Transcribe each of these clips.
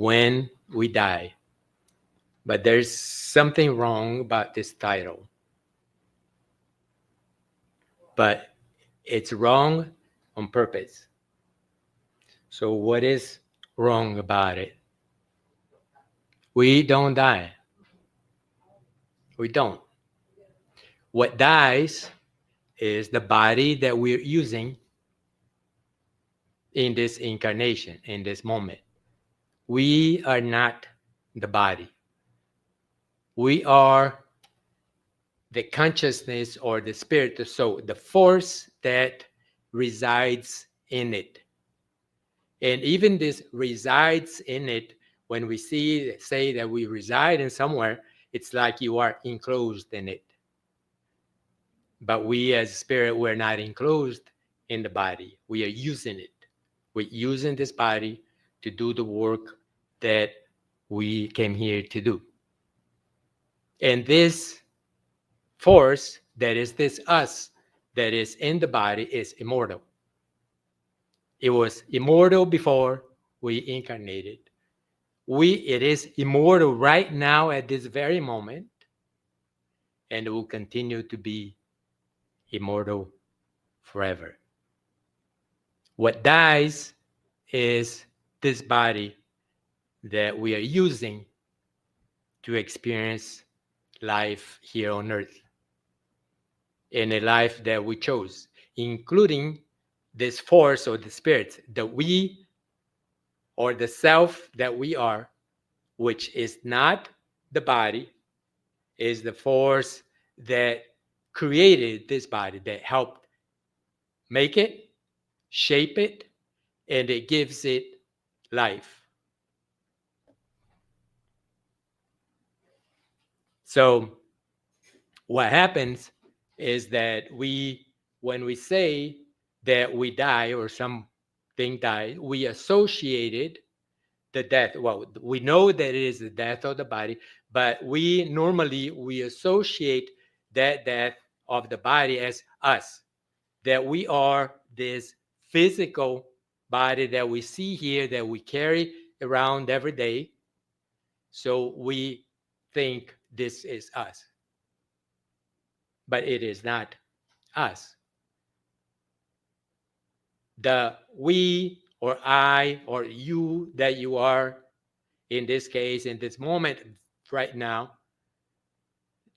when we die. But there's something wrong about this title. But it's wrong on purpose. So what is wrong about it? We don't die. We don't. What dies is the body that we're using in this incarnation, in this moment. We are not the body. We are the consciousness or the spirit, the soul, the force that resides in it. And even this resides in it, when we say that we reside in somewhere, it's like you are enclosed in it. But we as spirit, we're not enclosed in the body. We are using it. We're using this body to do the work that we came here to do. And this force, that is this us, that is in the body, is immortal. It was immortal before we incarnated. It is immortal right now at this very moment, and it will continue to be immortal forever. What dies is this body that we are using to experience life here on earth, in a life that we chose, including this force or the spirit that we, or the self that we are, which is not the body, is the force that created this body, that helped make it, shape it, and it gives it life. So what happens is that when we say that we die or something died, we associated the death. Well, we know that it is the death of the body, but we associate that death of the body as us, that we are this physical body that we see here, that we carry around every day. So we think this is us, but it is not us. The we or I or you that you are, in this case, in this moment right now,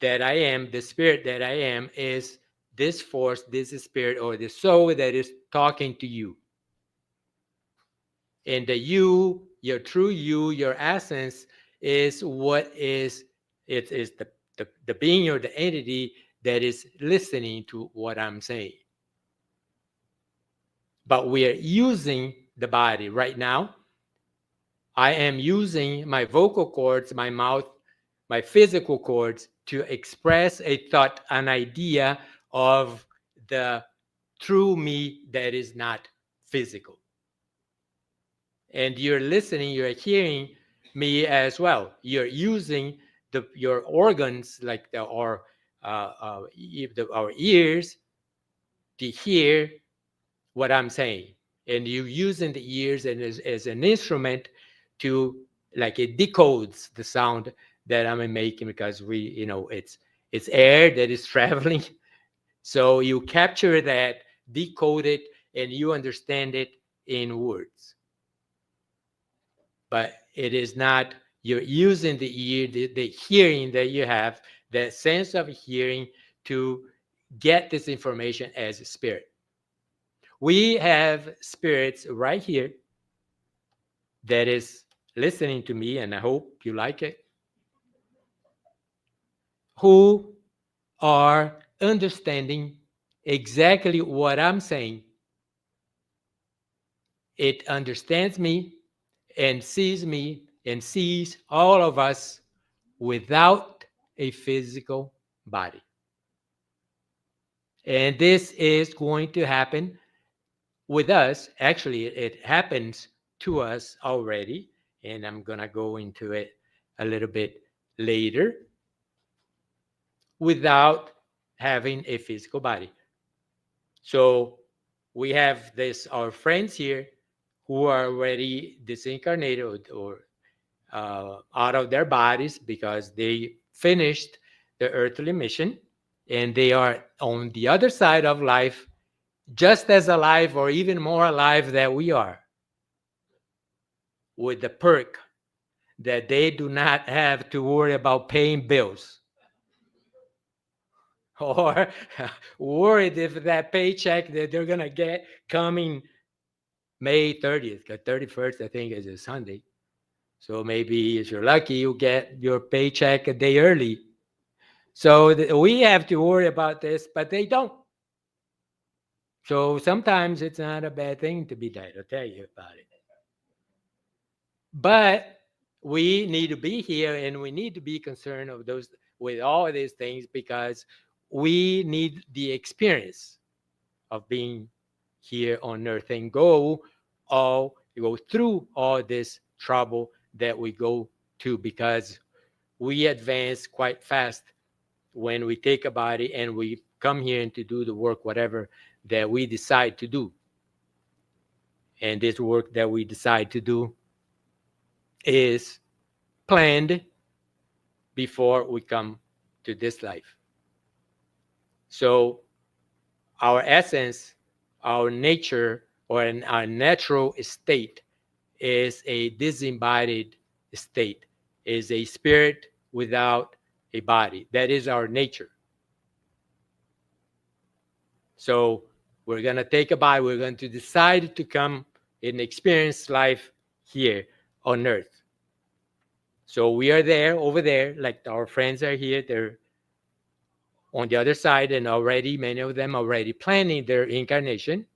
that I am, the spirit that I am, is this force, this spirit, or the soul that is talking to you. And the you, your true you, your essence, is what is, it is the being or the entity that is listening to what I'm saying. But we are using the body right now. I am using my vocal cords, my mouth, my physical cords to express a thought, an idea of the true me that is not physical. And you're listening, you're hearing me as well. You're using your organs, like our ears, to hear what I'm saying. And you're using the ears as an instrument to, like, it decodes the sound that I'm making, because it's air that is traveling. So you capture that, decode it, and you understand it in words. But it is not, you're using the ear, the hearing that you have, the sense of hearing, to get this information as a spirit. We have spirits right here that is listening to me, and I hope you like it, who are understanding exactly what I'm saying. It understands me and sees me and sees all of us without a physical body. And this is going to happen with us. Actually, it happens to us already, and I'm going to go into it a little bit later, without having a physical body. So we have our friends here who are already disincarnated, or out of their bodies because they finished the earthly mission, and they are on the other side of life, just as alive or even more alive than we are, with the perk that they do not have to worry about paying bills or worried if that paycheck that they're going to get coming May 30th, 31st, I think, is a Sunday. So maybe if you're lucky, you get your paycheck a day early. So we have to worry about this, but they don't. So sometimes it's not a bad thing to be dead. I'll tell you about it. But we need to be here, and we need to be concerned of those with all of these things, because we need the experience of being here on earth and go through all this trouble that we go to, because we advance quite fast when we take a body and we come here and to do the work, whatever that we decide to do. And this work that we decide to do is planned before we come to this life. So our essence, our nature, or our natural state is a disembodied state, is a spirit without a body. That is our nature. So we're going to take a body, we're going to decide to come and experience life here on earth. So we are there, over there, like our friends are here, they're on the other side, and already, many of them already planning their incarnation.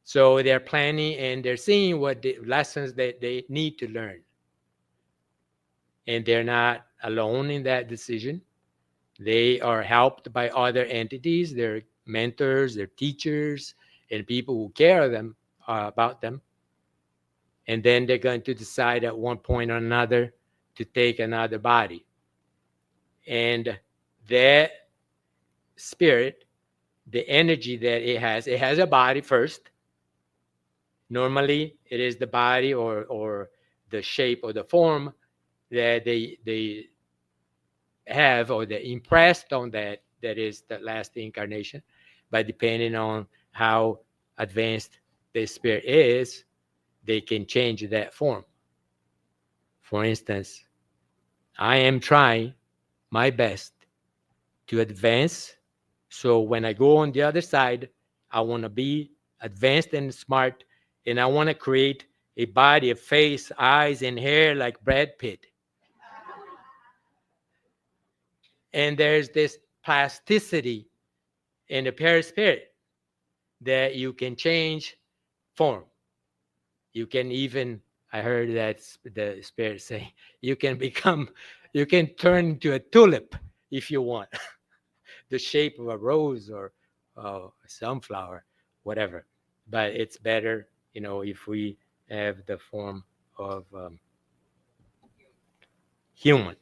So they're planning and they're seeing what the lessons that they need to learn. And they're not alone in that decision. They are helped by other entities, their mentors, their teachers, and people who care about them. And then they're going to decide at one point or another to take another body. And that spirit, the energy that it has a body first. Normally, it is the body or the shape or the form that they have, or they're impressed on that is the last incarnation. But depending on how advanced the spirit is, they can change that form. For instance, I am trying my best to advance. So when I go on the other side, I want to be advanced and smart, and I want to create a body, a face, eyes, and hair like Brad Pitt. And there's this plasticity in the perispirit that you can change form. You can even, I heard that the spirit say, you can turn into a tulip if you want. The shape of a rose or a sunflower, whatever. But it's better, if we have the form of human.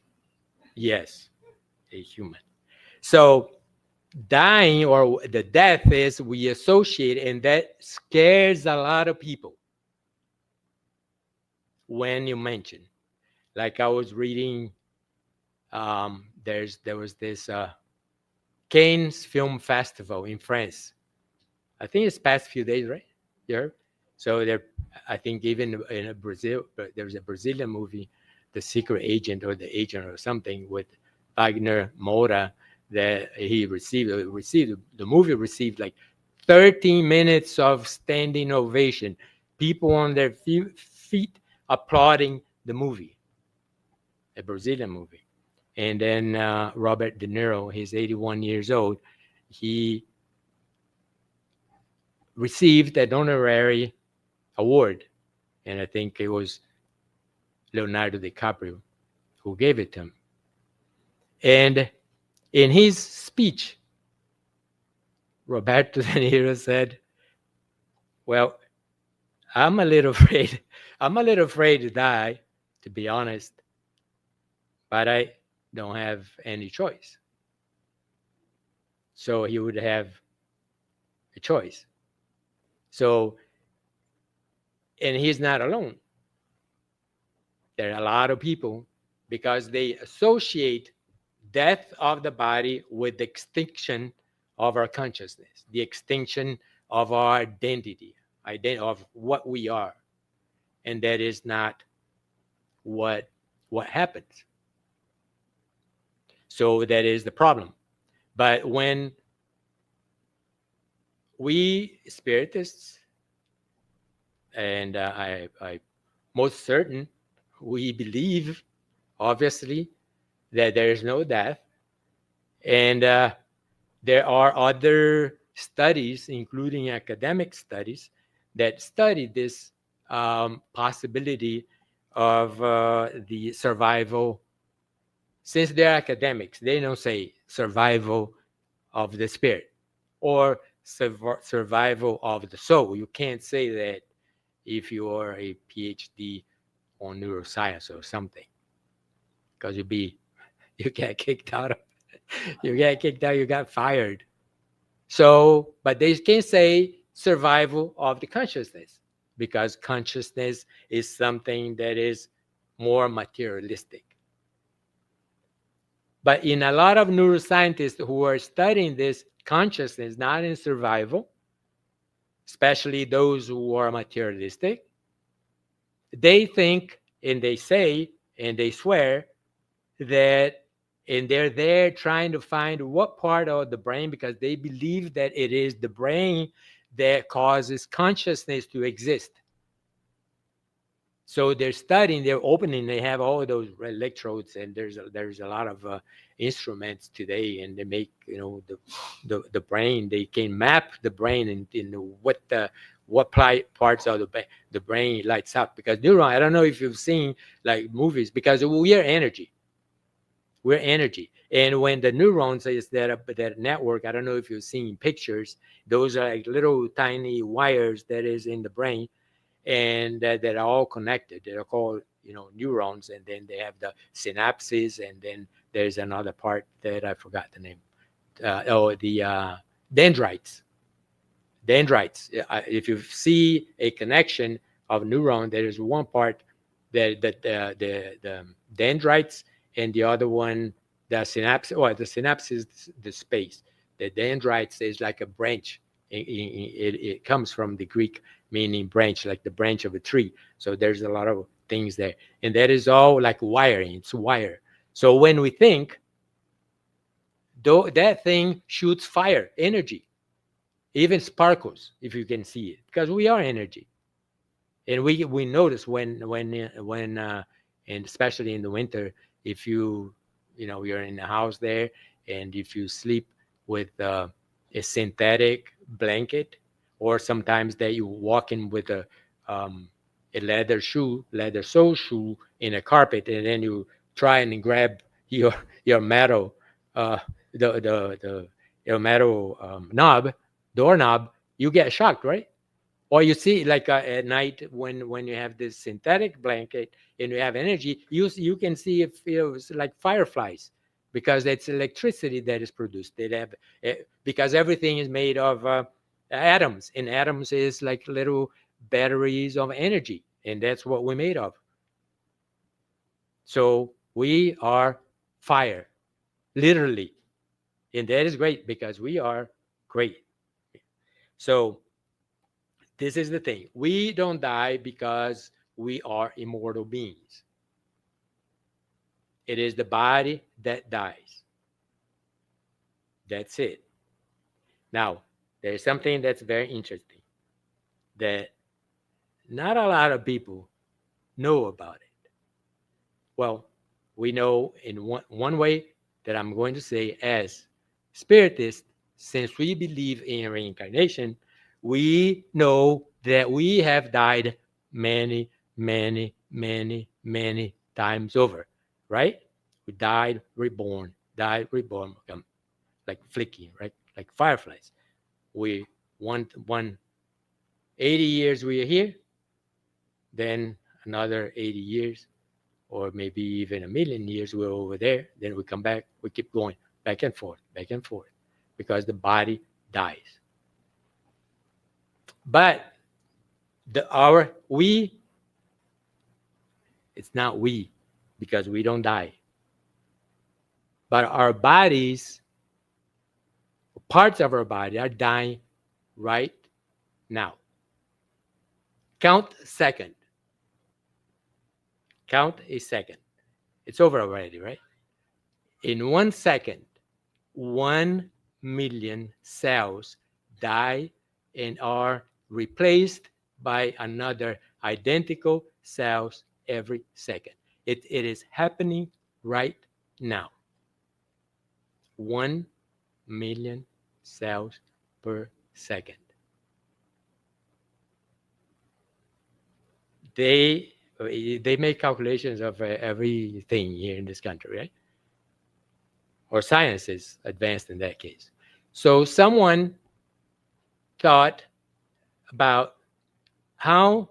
Yes, a human. So dying, or the death, is we associate, and that scares a lot of people when you mention. Like I was reading, there was this Cannes Film Festival in France. I think it's past few days, right? You heard? So I think even in Brazil, there's a Brazilian movie, The Secret Agent or The Agent or something, with Wagner Moura, that he received. The movie received like 13 minutes of standing ovation, people on their feet applauding the movie, a Brazilian movie. And then Robert De Niro, he's 81 years old, he received an honorary award, and I think it was Leonardo DiCaprio who gave it to him. And in his speech, Roberto De Niro said, well, I'm a little afraid to die, to be honest, but I don't have any choice. So he would have a choice. So, and he's not alone. There are a lot of people, because they associate death of the body with the extinction of our consciousness, the extinction of our identity, of what we are. And that is not what happens. So that is the problem. But when we Spiritists, and I most certain, we believe, obviously, that there is no death. And there are other studies, including academic studies, that study this possibility of the survival. Since they're academics, they don't say survival of the spirit or survival of the soul. You can't say that if you are a PhD on neuroscience or something, because you get kicked out. You got fired. So, but they can say survival of the consciousness, because consciousness is something that is more materialistic. But in a lot of neuroscientists who are studying this consciousness, not in survival, especially those who are materialistic, they think, and they say, and they swear that, and they're there trying to find what part of the brain, because they believe that it is the brain that causes consciousness to exist. So they're studying, they're opening, they have all those electrodes, and there's a lot of instruments today, and they make, the brain, they can map the brain in what parts of the brain lights up. Because neuron, I don't know if you've seen like movies, because we are energy. We're energy. And when the neurons is that network, I don't know if you've seen pictures, those are like little tiny wires that is in the brain, and that are all connected. They're called, neurons. And then they have the synapses, and then there's another part that I forgot the name. The dendrites. Dendrites. If you see a connection of neuron, there is one part that the dendrites, and the other one, the synapse. Or the synapse is the space. The dendrites is like a branch. It comes from the Greek meaning branch, like the branch of a tree. So there's a lot of things there, and that is all like wiring. It's wire. So when we think, though, that thing shoots fire, energy, even sparkles, if you can see it, because we are energy. And we notice when and especially in the winter, if you're in the house there, and if you sleep with a synthetic blanket, or sometimes that you walk in with a leather sole shoe in a carpet, and then you try and grab your metal your metal doorknob, you get shocked, right? Or you see, like at night, when you have this synthetic blanket and you have energy, you can see it feels like fireflies, because it's electricity that is produced. They have, because everything is made of atoms, and atoms is like little batteries of energy, and that's what we're made of. So we are fire, literally, and that is great, because we are great. So this is the thing. We don't die because we are immortal beings. It is the body that dies. That's it. Now, there's something that's very interesting that not a lot of people know about it. Well, we know in one way that I'm going to say, as Spiritists, since we believe in reincarnation, we know that we have died many, many, many, many times over, right? We died, reborn, like flicking, right? Like fireflies. We one 80 years we are here, then another 80 years, or maybe even 1,000,000 years we're over there. Then we come back, we keep going back and forth, because the body dies. But It's not we, because we don't die. But our bodies, parts of our body are dying right now. Count a second. Count a second. It's over already, right? In 1 second, 1 million cells die and are replaced by another identical cells every second. It is happening right now. 1 million cells per second. They make calculations of everything here in this country, right? Or science is advanced in that case. So someone thought about how,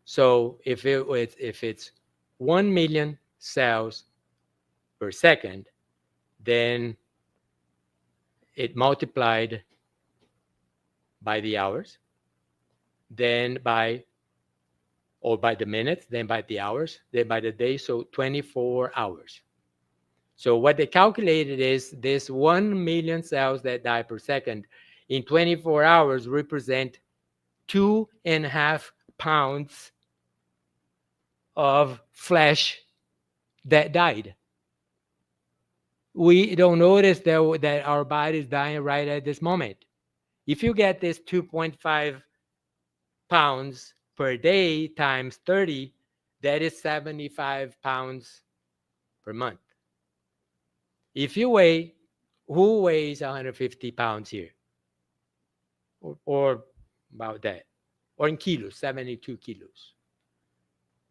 so if it's 1 million cells per second, then it multiplied by the hours, then by the minutes, then by the hours, then by the day, so 24 hours. So what they calculated is this 1 million cells that die per second in 24 hours represent 2.5 pounds of flesh that died. We don't notice that our body is dying right at this moment. If you get this 2.5 pounds per day times 30, that is 75 pounds per month. If you weigh, who weighs 150 pounds here? Or about that. Or in kilos, 72 kilos.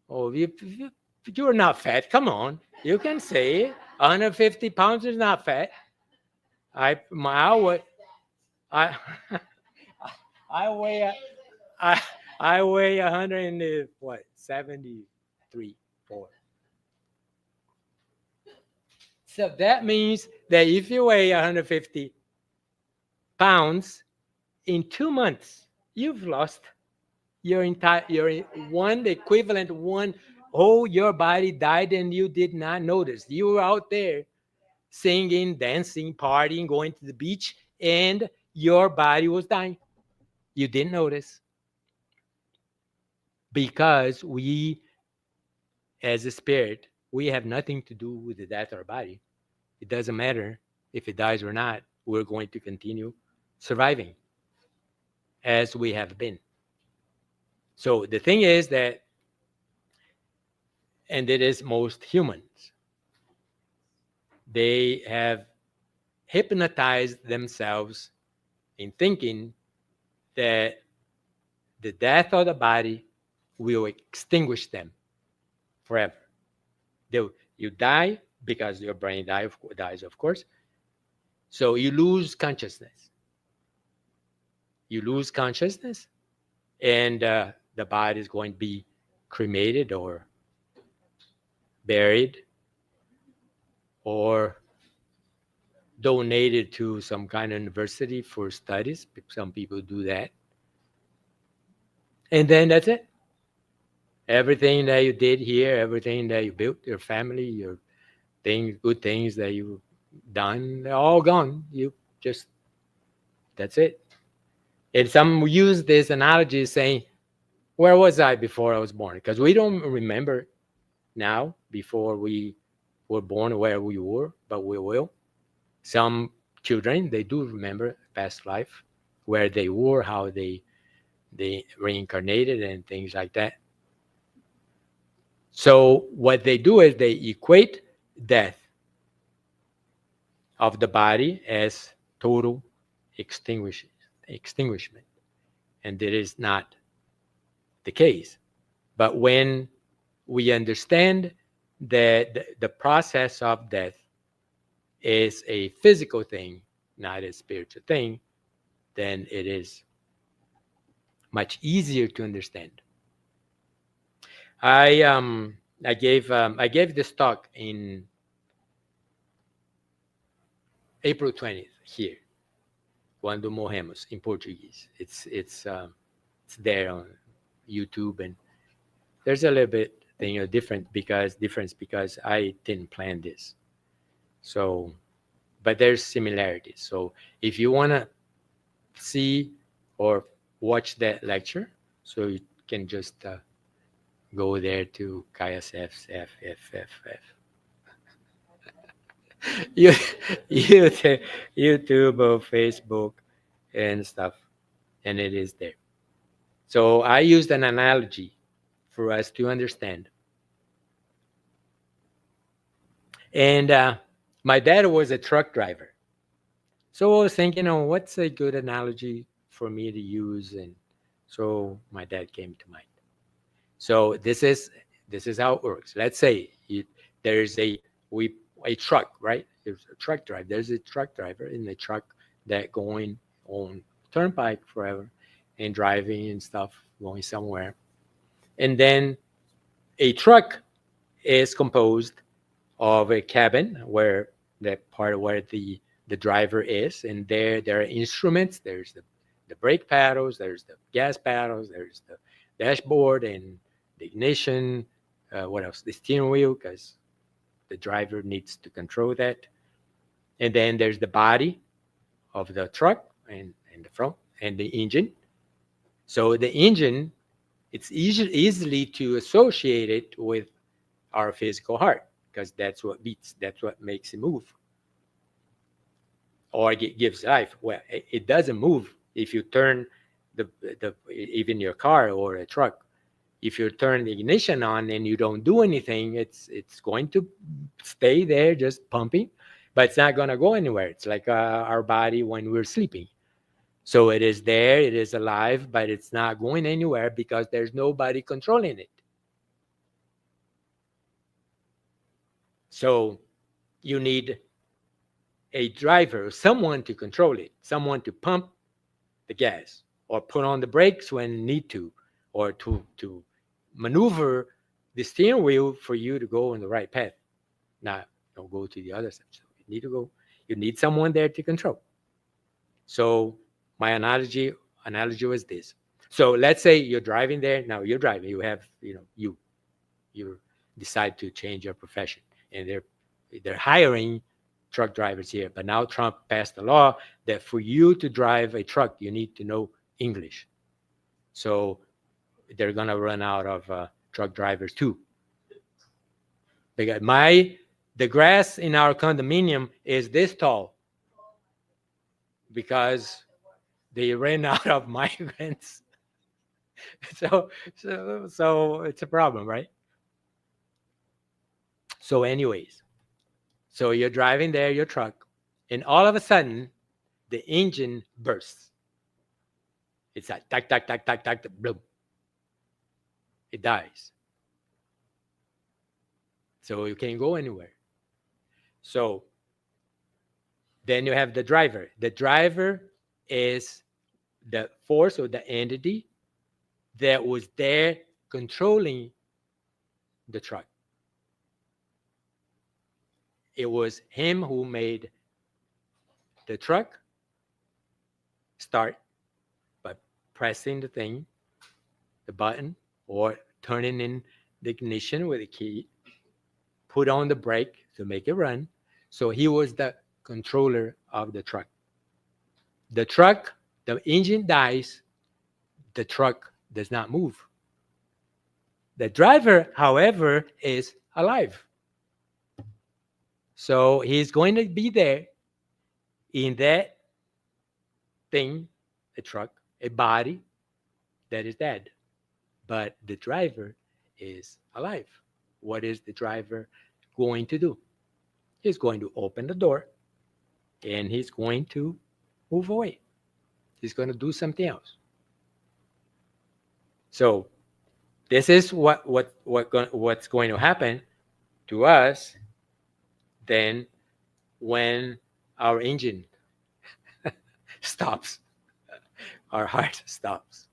Oh, you're not fat. Come on. You can say it. 150 pounds is not fat. I weigh 173, 4. So that means that if you weigh 150 pounds in 2 months, you've lost your equivalent one. Oh, your body died and you did not notice. You were out there singing, dancing, partying, going to the beach, and your body was dying. You didn't notice. Because we, as a spirit, we have nothing to do with the death of our body. It doesn't matter if it dies or not. We're going to continue surviving as we have been. So the thing is that, and it is most humans, they have hypnotized themselves in thinking that the death of the body will extinguish them forever. You die because your brain dies, of course. So you lose consciousness. You lose consciousness, and the body is going to be cremated or buried or donated to some kind of university for studies. Some people do that. And then that's it. Everything that you did here, everything that you built, your family, your things, good things that you've done, they're all gone. That's it. And some use this analogy saying, where was I before I was born? Because we don't remember now before we were born where we were, but we will. Some children, they do remember past life, where they were, how they reincarnated and things like that. So what they do is they equate death of the body as total extinguishment. And that is not the case. But when we understand that the process of death is a physical thing, not a spiritual thing, then it is much easier to understand. I gave this talk in April 20th here, Quando Morremos, in Portuguese. It's there on YouTube, and there's a little bit thing difference because I didn't plan this. So, but there's similarities. So if you want to see or watch that lecture, so you can just go there to KSSF, YouTube or Facebook and stuff, and it is there. So I used an analogy for us to understand. And my dad was a truck driver. So I was thinking, oh, what's a good analogy for me to use? And so my dad came to mind. So this is how it works. Let's say there's a truck, right? There's a truck driver. There's a truck driver in the truck that going on turnpike forever and driving and stuff, going somewhere. And then a truck is composed of a cabin where that part where the driver is, and there are instruments. There's the brake paddles, there's the gas paddles, there's the dashboard and the ignition. What else? The steering wheel, because the driver needs to control that. And then there's the body of the truck and the front and the engine. So the engine, it's easily to associate it with our physical heart, because that's what beats, that's what makes it move, or it gives life. Well, it doesn't move if you turn the even your car or a truck. If you turn the ignition on and you don't do anything, it's going to stay there just pumping, but it's not going to go anywhere. It's like our body when we're sleeping. So it is there, it is alive, but it's not going anywhere because there's nobody controlling it. So you need a driver, someone to control it, someone to pump the gas or put on the brakes when need to, or to maneuver the steering wheel for you to go on the right path. Not don't go to the other side. So you need someone there to control. So my analogy was this. So let's say you're driving there. Now you're driving. You have, you decide to change your profession, and they're hiring truck drivers here. But now Trump passed a law that for you to drive a truck, you need to know English. So they're gonna run out of truck drivers too. Because the grass in our condominium is this tall because they ran out of migrants. So it's a problem, right? So anyways, so you're driving there, your truck, and all of a sudden, the engine bursts. It's like tack, tack, tack, tack, tack, boom. It dies. So you can't go anywhere. So then you have the driver. The driver is the force or the entity that was there controlling the truck. It was him who made the truck start by pressing the button, or turning in the ignition with a key, put on the brake to make it run. So he was the controller of the truck. The engine dies, the truck does not move. The driver, however, is alive. So he's going to be there in that thing, a truck, a body that is dead. But the driver is alive. What is the driver going to do? He's going to open the door and he's going to move away. He's going to do something else. So this is what's going to happen to us then when our engine stops, our heart stops.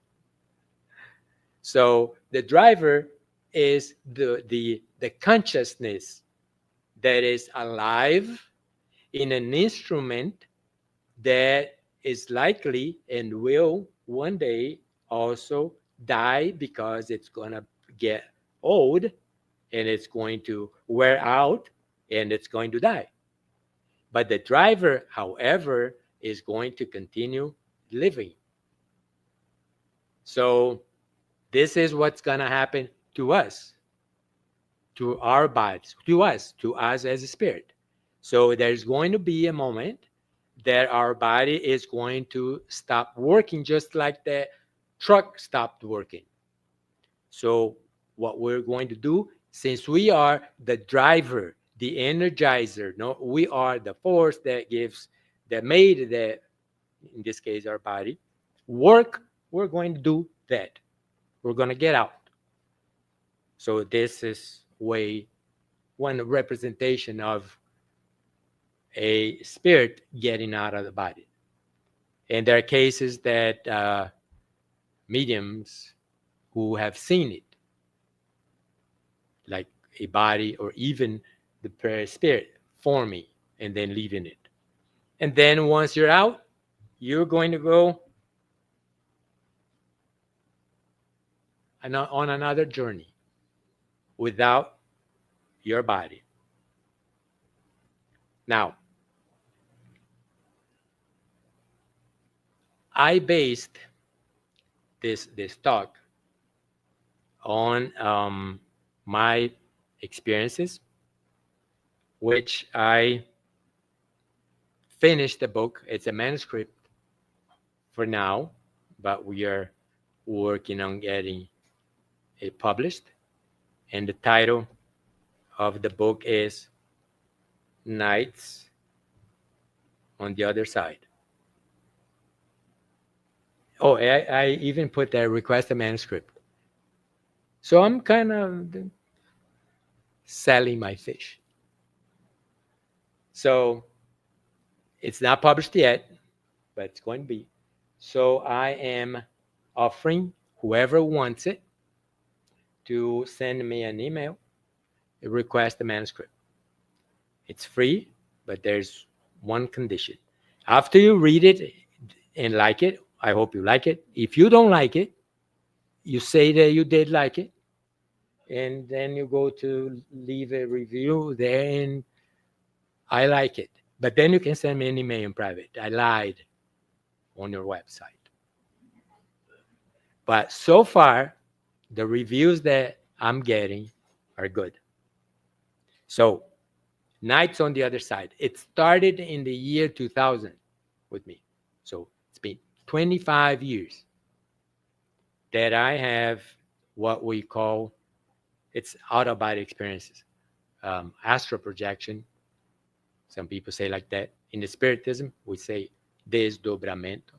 So the driver is the consciousness that is alive in an instrument that is likely and will one day also die because it's going to get old and it's going to wear out and it's going to die. But the driver, however, is going to continue living. So this is what's going to happen to us, to our bodies, to us as a spirit. So there's going to be a moment that our body is going to stop working, just like the truck stopped working. So what we're going to do, since we are the driver, the energizer, no, we are the force that made the, in this case, our body work, we're going to do that. We're going to get out. So this is one representation of a spirit getting out of the body. And there are cases that mediums who have seen it, like a body or even the prayer spirit forming and then leaving it. And then once you're out, you're going to go on another journey without your body. Now, I based this talk on my experiences, which I finished the book. It's a manuscript for now, but we are working on getting it published. And the title of the book is Nights on the Other Side. Oh, I even put there, request a manuscript. So I'm kind of selling my fish. So it's not published yet, but it's going to be. So I am offering whoever wants it to send me an email, request a manuscript. It's free, but there's one condition. After you read it and like it, I hope you like it. If you don't like it, you say that you did like it, and then you go to leave a review there, and I like it. But then you can send me an email in private. I lied on your website. But so far, the reviews that I'm getting are good. So, Nights on the Other Side. It started in the year 2000 with me. So, it's been 25 years that I have what we call, it's out-of-body experiences, astral projection. Some people say like that. In the Spiritism, we say desdobramento.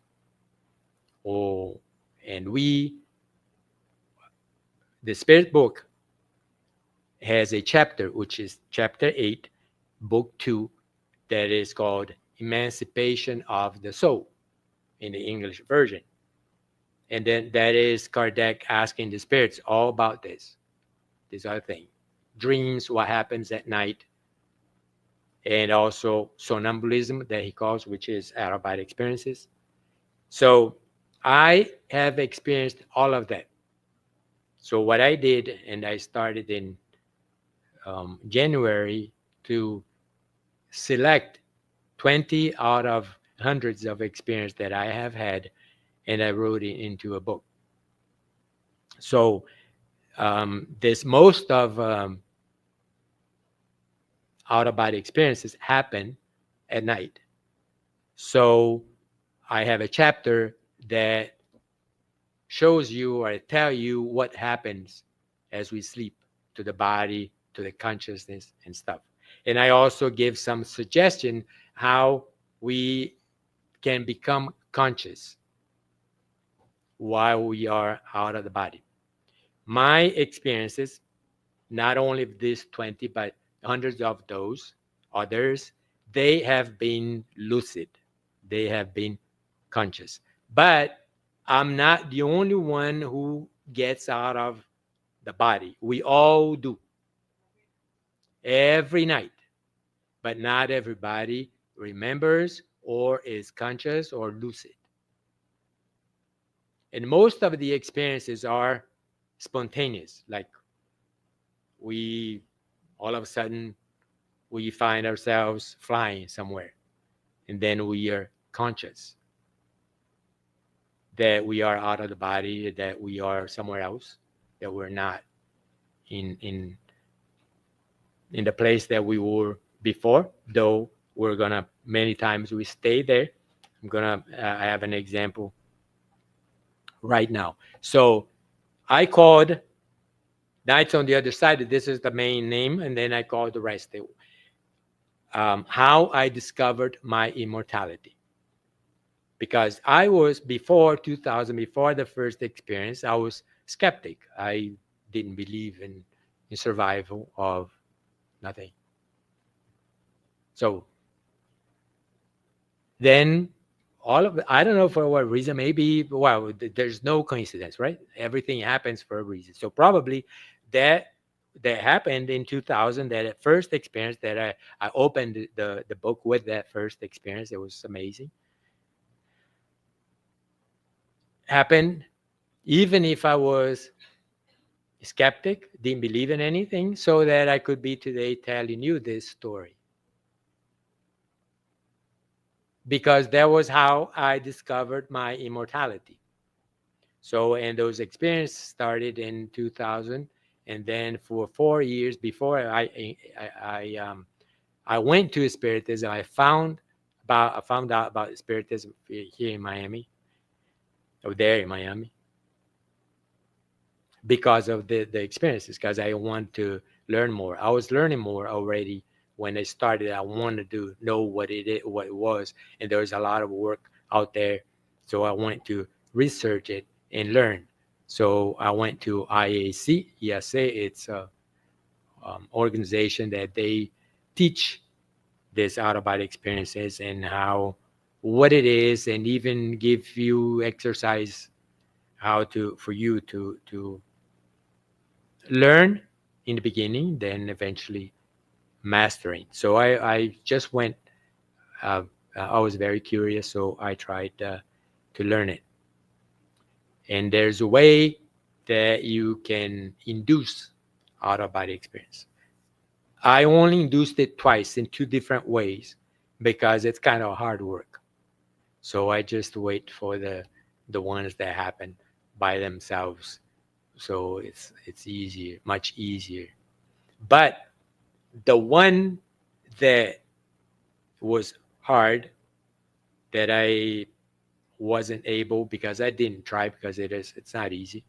And the Spirit book has a chapter, which is chapter 8, book 2, that is called Emancipation of the Soul in the English version. And then that is Kardec asking the spirits all about this other thing. Dreams, what happens at night, and also somnambulism that he calls, which is out-of-body experiences. So I have experienced all of that. So what I did, and I started in January to select 20 out of hundreds of experience that I have had, and I wrote it into a book. So most of out-of-body experiences happen at night. So I have a chapter that shows you or tell you what happens as we sleep to the body, to the consciousness and stuff. And I also give some suggestion how we can become conscious while we are out of the body. My experiences, not only these 20, but hundreds of those others, they have been lucid. They have been conscious. But I'm not the only one who gets out of the body. We all do. Every night. But not everybody remembers or is conscious or lucid. And most of the experiences are spontaneous, like we all of a sudden we find ourselves flying somewhere, and then we are conscious that we are out of the body, that we are somewhere else, that we're not in the place that we were before, though we're gonna many times we stay there. I'm gonna I have an example right now. So I called Nights on the Other Side. This is the main name, and then I called the rest. How I discovered my immortality. Because I was, before 2000, before the first experience, I was skeptic. I didn't believe in survival of nothing. So then all of I don't know for what reason, maybe, well, there's no coincidence, right? Everything happens for a reason. So probably that happened in 2000, that first experience that I opened the book with that first experience. It was amazing. Happened even if I was skeptic, didn't believe in anything, so that I could be today telling you this story. Because that was how I discovered my immortality. So, and those experiences started in 2000, and then for 4 years before I went to Spiritism, I found out about Spiritism here in Miami, or there in Miami, because of the experiences, because I want to learn more. I was learning more already when I started. I wanted to know what it was, and there was a lot of work out there, so I went to research it and learn. So I went to IAC, ESA. It's a organization that they teach this out-of-body experiences and what it is, and even give you exercise for you to learn in the beginning, then eventually mastering. So I just went, I was very curious, so I tried to learn it. And there's a way that you can induce out-of-body experience. I only induced it twice in 2 different ways because it's kind of hard work. So I just wait for the ones that happen by themselves. So it's easier, much easier. But the one that was hard, that I wasn't able, because I didn't try, because it's not easy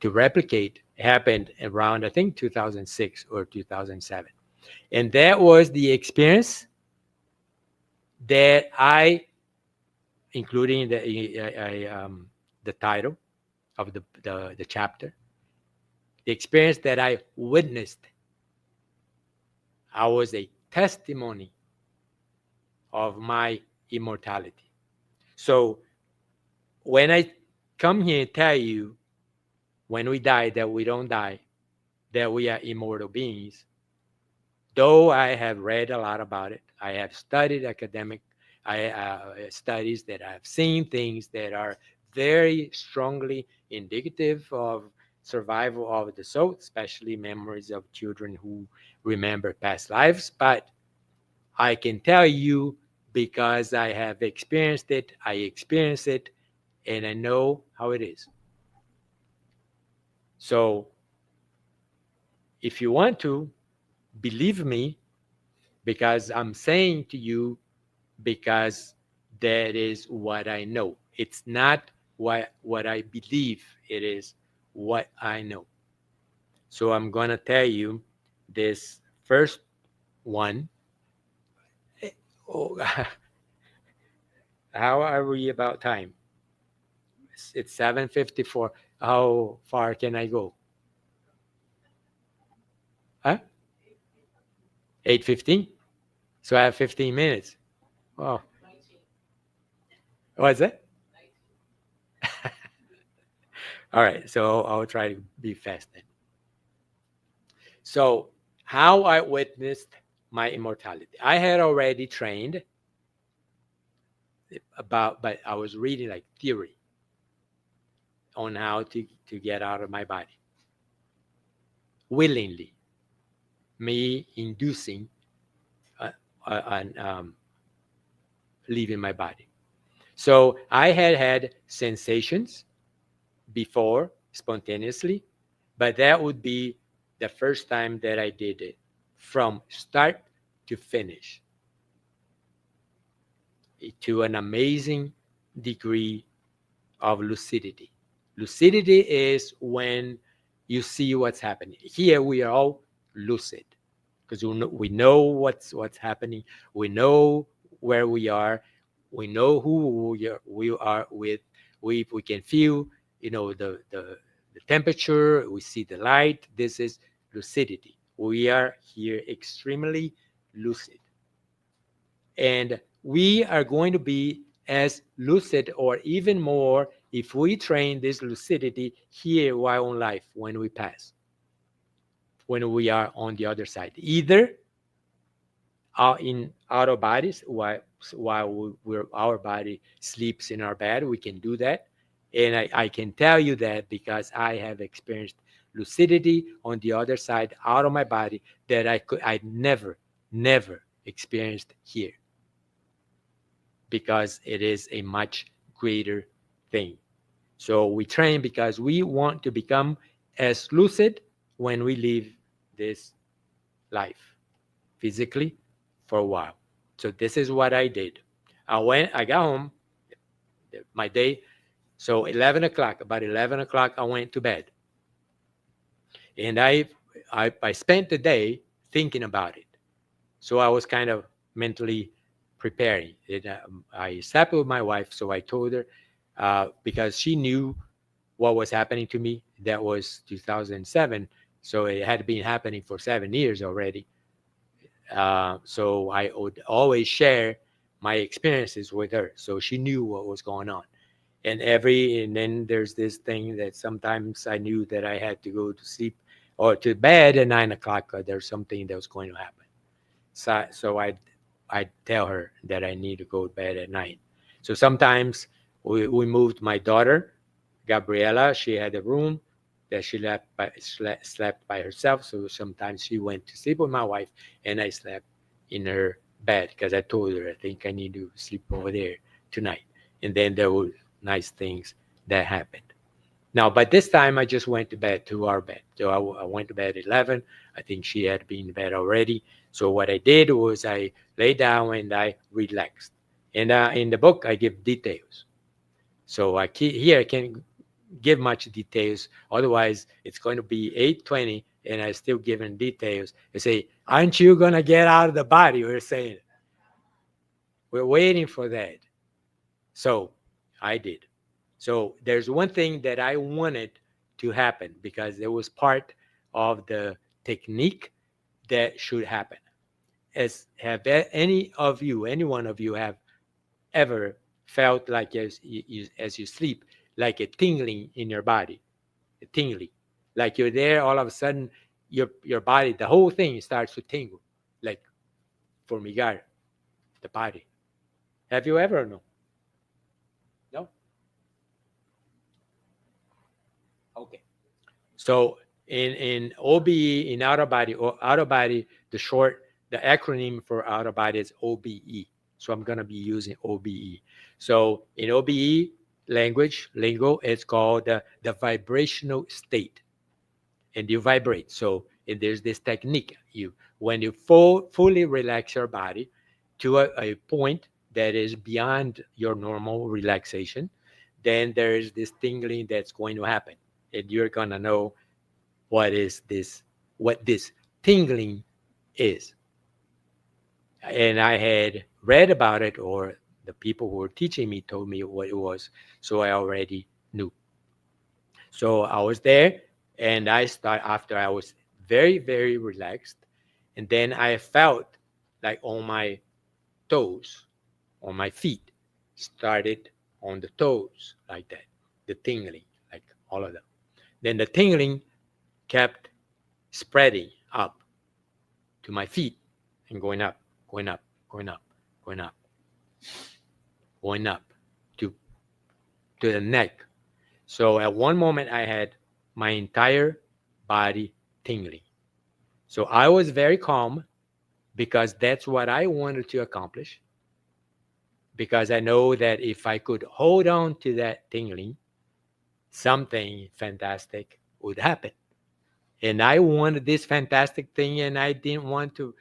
to replicate, happened around, I think, 2006 or 2007. And that was the experience that I, including the title of the chapter, the experience that I witnessed. I was a testimony of my immortality. So when I come here and tell you, when we die, that we don't die, that we are immortal beings, though I have read a lot about it, I have studied academic studies, that I've seen things that are very strongly indicative of survival of the soul, especially memories of children who remember past lives. But I can tell you, because I have experienced it, and I know how it is. So if you want to believe me, because I'm saying to you, because that is what I know. It's not what I believe, it is what I know. So I'm going to tell you this first one. Oh, how are we about time? It's 7:54. How far can I go? Huh? 8:15? So I have 15 minutes. Wow. What's that? All right, so I'll try to be fast then. So how I witnessed my immortality. I had already trained but I was reading like theory on how to get out of my body willingly. me inducing leaving my body. So I had sensations before spontaneously, but that would be the first time that I did it from start to finish to an amazing degree of lucidity. Lucidity is when you see what's happening. Here we are all lucid because we know what's happening. We know where we are. We know who we are with. We can feel, the temperature. We see the light. This is lucidity. We are here extremely lucid, and we are going to be as lucid or even more if we train this lucidity here while on life when we pass, when we are on the other side, either in our bodies while our body sleeps in our bed. We can do that, and I can tell you that because I have experienced lucidity on the other side out of my body that I never experienced here, because it is a much greater thing. So we train because we want to become as lucid when we leave this life physically for a while. So this is what I did. I got home, my day. So about 11 o'clock, I went to bed. And I spent the day thinking about it. So I was kind of mentally preparing. I sat with my wife, so I told her, because she knew what was happening to me. That was 2007, so it had been happening for 7 years already. So I would always share my experiences with her, so she knew what was going on. And then there's this thing that sometimes I knew that I had to go to sleep or to bed at 9 o'clock, or there's something that was going to happen. So I'd tell her that I need to go to bed at night. So sometimes we moved my daughter, Gabriela. She had a room that she slept by herself. So sometimes she went to sleep with my wife, and I slept in her bed because I told her I think I need to sleep over there tonight. And then there were nice things that happened. Now, by this time, I just went to bed, to our bed. So I went to bed at 11. I think she had been in bed already. So what I did was I lay down and I relaxed. And in the book, I give details. So here I can't give much details. Otherwise, it's going to be 8:20, and I still giving details. They say, "Aren't you going to get out of the body?" We're saying, we're waiting for that. So I did. So there's one thing that I wanted to happen because it was part of the technique that should happen. Have any one of you have ever felt like as you sleep, like a tingling in your body, a tingling, like you're there, all of a sudden your body, the whole thing starts to tingle, like formigar, the body. Have you ever? No? Okay. So in OBE, in out of body, the acronym for out of body is OBE. So I'm going to be using OBE. So in OBE lingo, it's called the vibrational state. And you vibrate. So there's this technique. When you fully relax your body to a point that is beyond your normal relaxation, then there is this tingling that's going to happen. And you're going to know what this tingling is. And I had read about it, or the people who were teaching me told me what it was, so I already knew. So I was there, and after I was very, very relaxed, and then I felt like on my toes, on my feet, started on the toes like that, the tingling, like all of them. Then the tingling kept spreading up to my feet and going up to the neck. So at one moment I had my entire body tingling. So I was very calm because that's what I wanted to accomplish. Because I know that if I could hold on to that tingling, something fantastic would happen. And I wanted this fantastic thing, and I didn't want to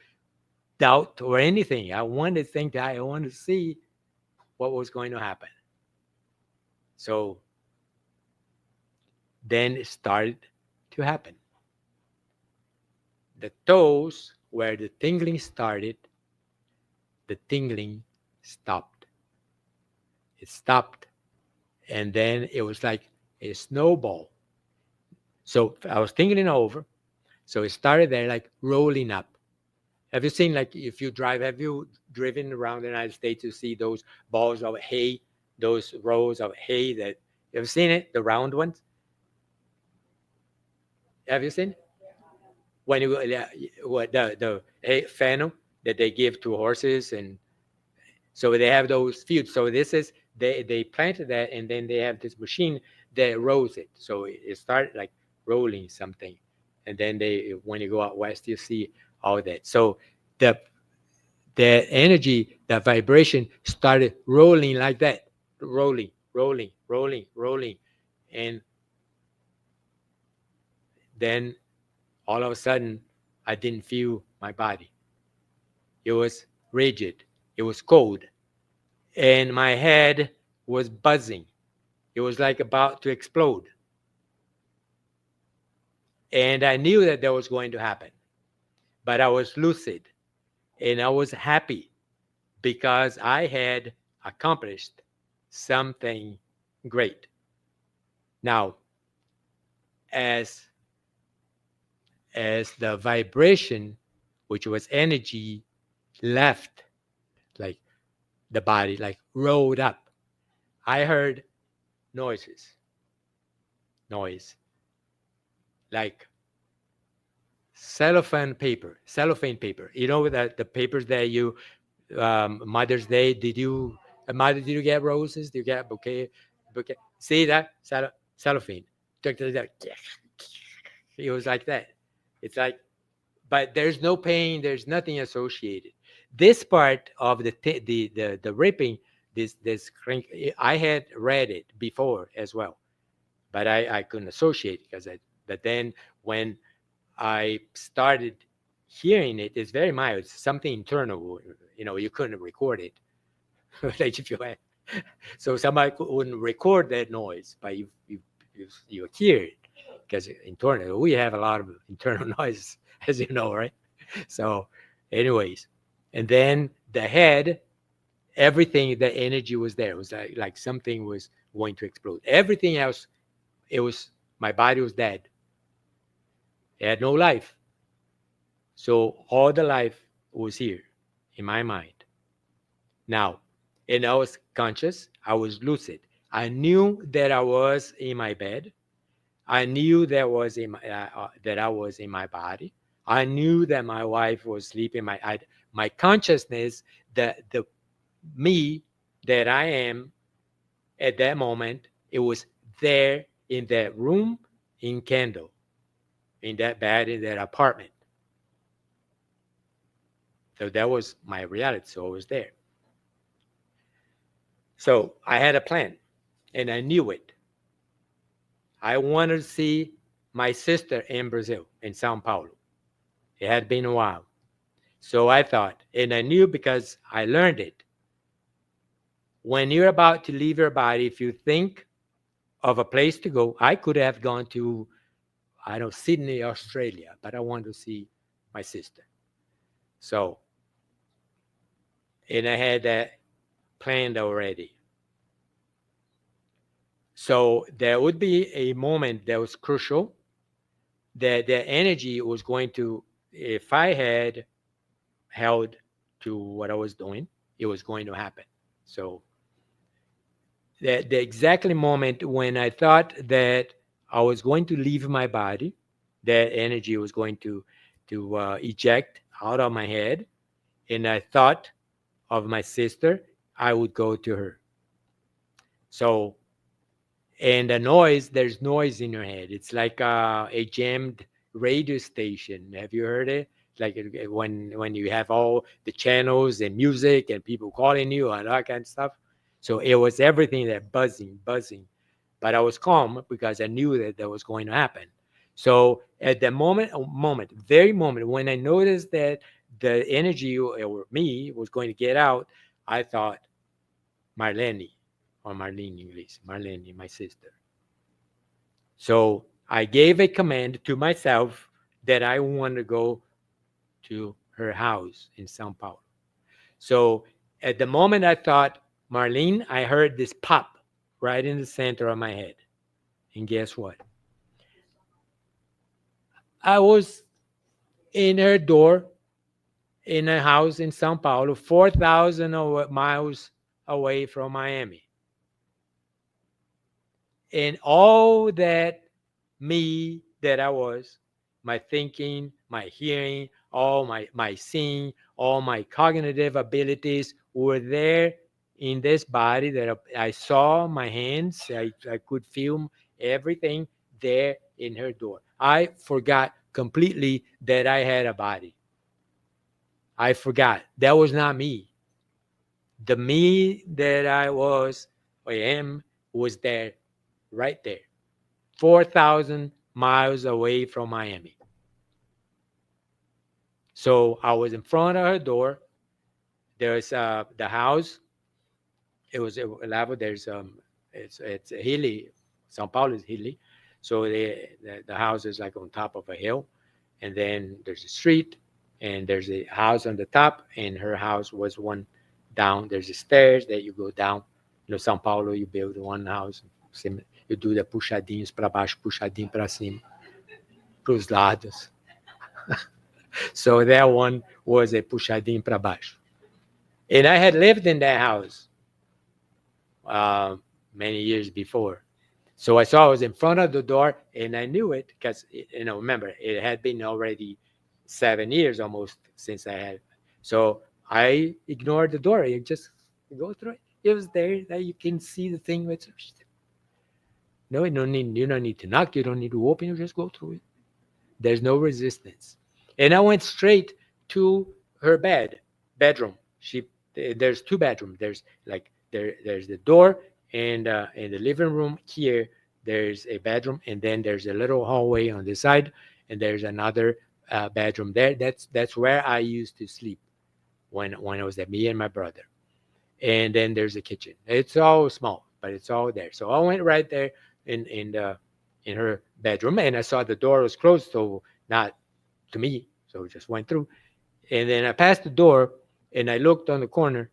doubt or anything. I wanted to think that I wanted to see what was going to happen. So then it started to happen. The toes, where the tingling started, the tingling stopped. It stopped. And then it was like a snowball. So I was tingling over. So it started there, like rolling up. Have you seen, like, if you drive, have you driven around the United States to see those balls of hay, those rows of hay that, you ever seen it, the round ones? Have you seen it? When you, what the hay fennel that they give to horses, and so they have those fields. So this is, they planted that, and then they have this machine that rolls it. So it started like rolling something, and then they, when you go out west, you see all that. So the energy, the vibration started rolling like that, rolling, and then all of a sudden I didn't feel my body. It was rigid, it was cold, and my head was buzzing. It was like about to explode. And I knew that was going to happen, but I was lucid and I was happy because I had accomplished something great. Now, as the vibration, which was energy, left, like the body, like rolled up, I heard noise, like cellophane paper. You know that the papers that you, Mother's Day, did you get roses? Did you get bouquet? See that cellophane? It was like that. It's like, but there's no pain. There's nothing associated. This part of the ripping, this crank, I had read it before as well, but I couldn't associate because but then when I started hearing it, it's very mild. It's something internal. You couldn't record it. Like if you had, so somebody wouldn't record that noise, but you hear it because internal. We have a lot of internal noise, as you know, right? So, anyways, and then the head, everything, the energy was there. It was like something was going to explode. Everything else, my body was dead. It had no life. So all the life was here in my mind. Now, and I was conscious, I was lucid. I knew that I was in my bed. I knew that I was in my body. I knew that my wife was sleeping. My consciousness, the me that I am at that moment, it was there in that room in Kendall, in that bed, in that apartment. So that was my reality. So I was there. So I had a plan, and I knew it. I wanted to see my sister in Brazil, in Sao Paulo. It had been a while. So I thought, and I knew because I learned it. When you're about to leave your body, if you think of a place to go, I could have gone to, Sydney, Australia, but I wanted to see my sister. So, and I had that planned already. So there would be a moment that was crucial, that the energy was going to, if I had held to what I was doing, it was going to happen. So the exactly moment when I thought that I was going to leave my body, that energy was going to eject out of my head, and I thought of my sister, I would go to her. So, and the noise, there's noise in your head. It's like a jammed radio station. Have you heard it? Like when you have all the channels and music and people calling you and all that kind of stuff. So it was everything that buzzing. But I was calm because I knew that was going to happen. So at the very moment when I noticed that the energy or me was going to get out, I thought Marlene English, Marlene, my sister. So I gave a command to myself that I want to go to her house in Sao Paulo. So at the moment I thought Marlene, I heard this pop right in the center of my head. And guess what? I was in her door in a house in Sao Paulo, 4,000 miles away from Miami. And all that me that I was, my thinking, my hearing, all my seeing, all my cognitive abilities were there in this body that I saw, my hands, I could feel everything there in her door. I forgot completely that I had a body. I forgot. That was not me. The me that I was or am was there, right there, 4,000 miles away from Miami. So I was in front of her door. There's the house. It was a level. There's it's hilly. Sao Paulo is hilly, so the house is like on top of a hill, and then there's a street, and there's a house on the top, and her house was one down. There's a stairs that you go down. You know, São Paulo, you build one house, you do the puxadinhos para baixo, puxadinho para cima, para os lados. So that one was a puxadinho para baixo. And I had lived in that house many years before. So I saw I was in front of the door, and I knew it because, you know, remember, it had been already 7 years almost since I had. So I ignored the door. You just go through it. It was there that you can see the thing. No, you don't need to knock. You don't need to open. You just go through it. There's no resistance. And I went straight to her bedroom. There's two bedrooms. There's the door, and in the living room here, there's a bedroom, and then there's a little hallway on the side, and there's another bedroom there. That's where I used to sleep when I was there, me and my brother. And then there's a kitchen. It's all small, but it's all there. So I went right there in her bedroom, and I saw the door was closed, so not to me, so just went through. And then I passed the door, and I looked on the corner,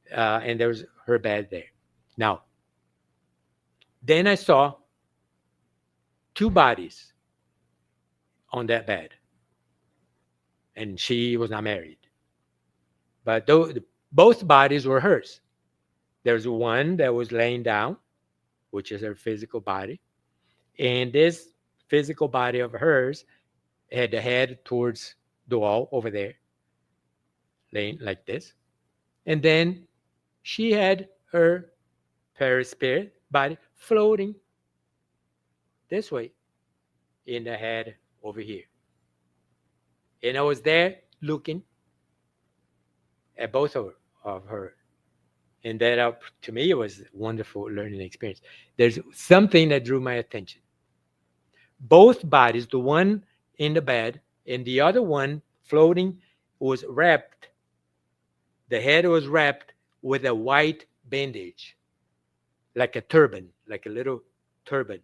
and there was her bed there. Now, then I saw two bodies on that bed, and she was not married. But both bodies were hers. There's one that was laying down, which is her physical body, and this physical body of hers had the head towards the wall over there, laying like this. And then she had her perispirit body floating this way in the head over here. And I was there looking at both of her. And that, to me, it was a wonderful learning experience. There's something that drew my attention. Both bodies, the one in the bed and the other one floating, was wrapped. The head was wrapped with a white bandage, like a turban, like a little turban.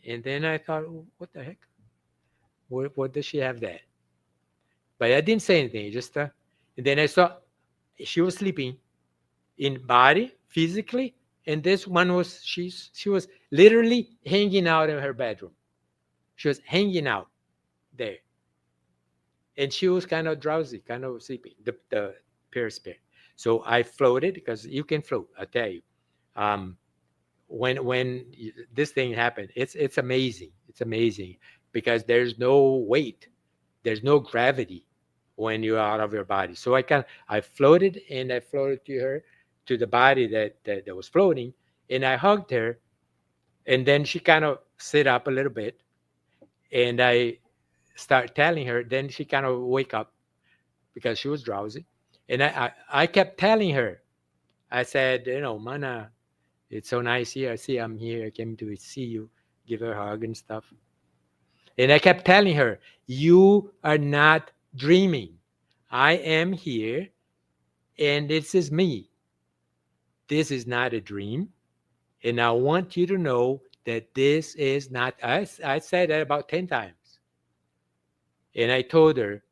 And then I thought, what the heck? What does she have that? But I didn't say anything. Just and then I saw she was sleeping in body, physically, and this one was she was literally hanging out in her bedroom. She was hanging out there, and she was kind of drowsy, kind of sleeping. The perispirit. So I floated, because you can float. I tell you, when this thing happened, it's amazing. It's amazing because there's no weight, there's no gravity when you're out of your body. So I floated, and I floated to her, to the body that was floating, and I hugged her, and then she kind of sit up a little bit, and I start telling her, then she kind of wake up because she was drowsy. And I kept telling her, I said, Mana, it's so nice here. I see I'm here. I came to see you, give her a hug and stuff. And I kept telling her, you are not dreaming. I am here, and this is me. This is not a dream. And I want you to know that this is not, I said that about 10 times. And I told her,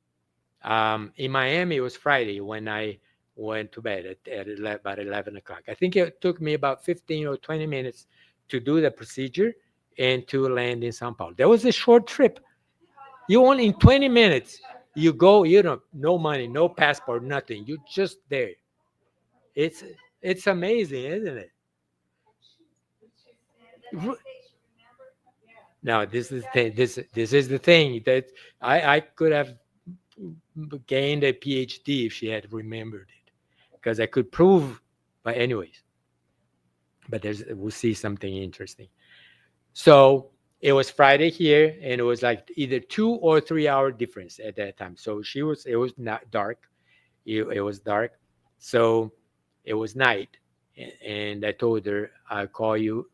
in Miami, it was Friday when I went to bed at about 11 o'clock. I think it took me about 15 or 20 minutes to do the procedure and to land in Sao Paulo. That was a short trip. You only in 20 minutes, you go, no money, no passport, nothing. You just there. It's amazing, isn't it? Now, this is the thing that I could have gained a PhD if she had remembered it, because I could prove. But anyways, but we'll see something interesting. So it was Friday here, and it was like either 2 or 3 hour difference at that time. So it was not dark. It was dark. So it was night. And I told her, I'll call you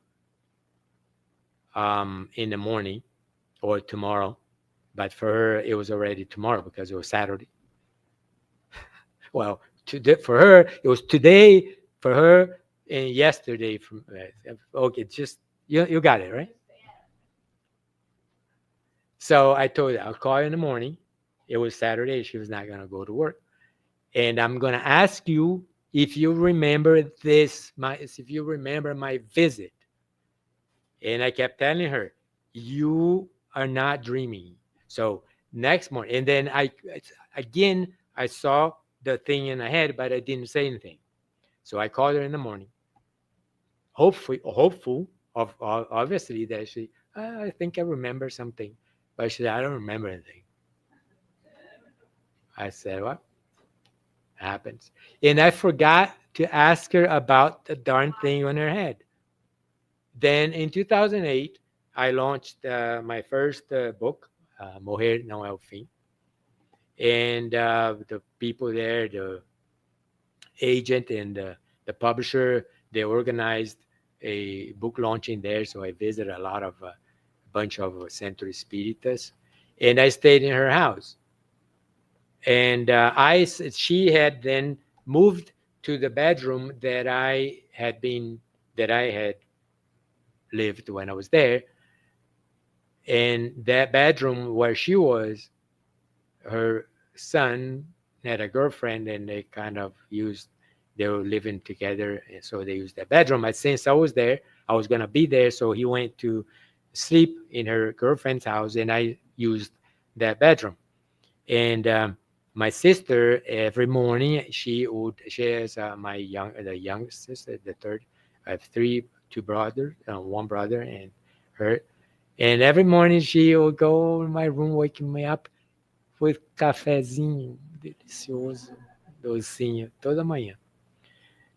in the morning or tomorrow. But for her, it was already tomorrow because it was Saturday. Well, for her, it was today for her and yesterday. Okay, just you got it, right? So I told her, I'll call you in the morning. It was Saturday. She was not going to go to work. And I'm going to ask you if you remember if you remember my visit. And I kept telling her, you are not dreaming. So next morning, and then I saw the thing in her head, but I didn't say anything. So I called her in the morning, hopeful of obviously that I think I remember something. But she said, I don't remember anything. I said, what happens? And I forgot to ask her about the darn thing on her head. Then in 2008, I launched my first book, Morrer Não É o Fim. And the people there, the agent and the publisher, they organized a book launching there. So I visited a bunch of Centro Espíritas, and I stayed in her house. And she had then moved to the bedroom that I had lived when I was there. And that bedroom where she was, her son had a girlfriend, and they were living together, and so they used that bedroom. But since I was there, I was going to be there, so he went to sleep in her girlfriend's house, and I used that bedroom. And my sister, every morning, she has the youngest sister, the third. I have two brothers, one brother and her. And every morning she would go in my room, waking me up with cafezinho delicioso, docinho, toda manhã,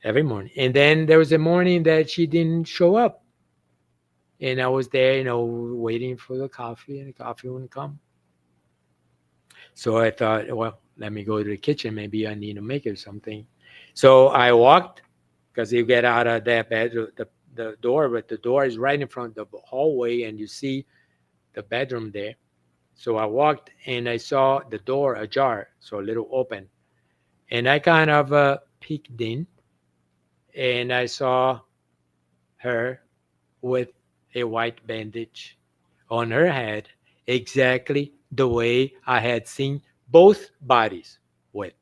every morning. And then there was a morning that she didn't show up. And I was there, waiting for the coffee, and the coffee wouldn't come. So I thought, well, let me go to the kitchen. Maybe I need to make her something. So I walked, because you get out of that bedroom, the door, but the door is right in front of the hallway, and you see the bedroom there. So I walked, and I saw the door ajar, so a little open. And I kind of peeked in, and I saw her with a white bandage on her head, exactly the way I had seen both bodies with.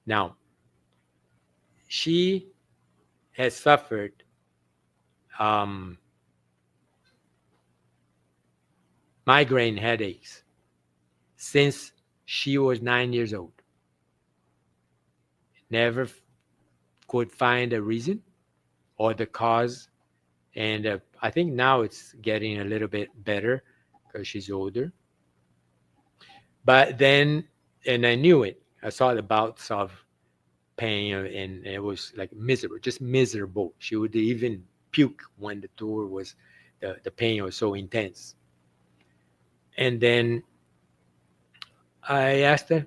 Now, she has suffered migraine headaches since she was 9 years old. Never could find a reason or the cause. And I think now it's getting a little bit better because she's older. But then, and I knew it. I saw the bouts of pain, and it was like miserable, just miserable. She would even puke when the pain was so intense. And then I asked her,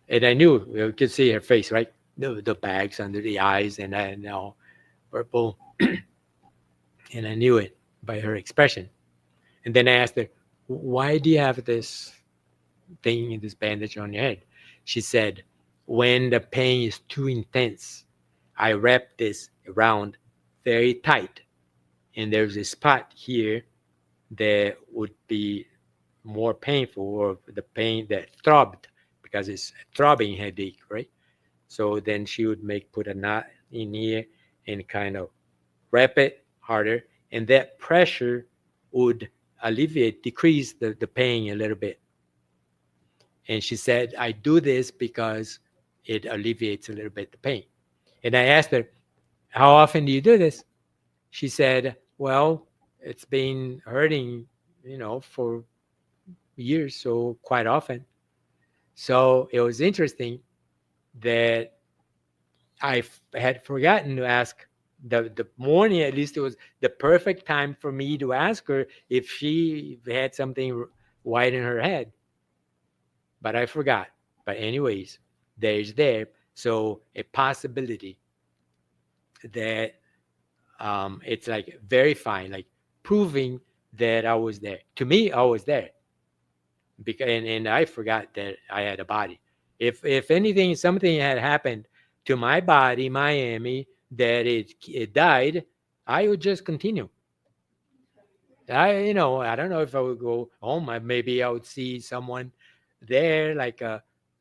and I knew, you could see her face, right? The bags under the eyes, and I now purple. And I knew it by her expression. And then I asked her, why do you have this thing, this bandage on your head? She said, when the pain is too intense, I wrap this around very tight. And there's a spot here that would be more painful, or the pain that throbbed, because it's a throbbing headache, right? So then she would put a knot in here and kind of wrap it harder, and that pressure would decrease the pain a little bit. And she said, I do this because it alleviates a little bit the pain. And I asked her, how often do you do this? She said, well, it's been hurting, for years, so quite often. So it was interesting that I had forgotten to ask the morning, at least it was the perfect time for me to ask her if she had something white in her head. But I forgot. But anyways, there's there. So a possibility that it's like verifying, like proving that I was there. To me, I was there. Because and I forgot that I had a body. If anything, something had happened to my body, Miami, that it died, I would just continue. I don't know if I would go home. Maybe I would see someone there, like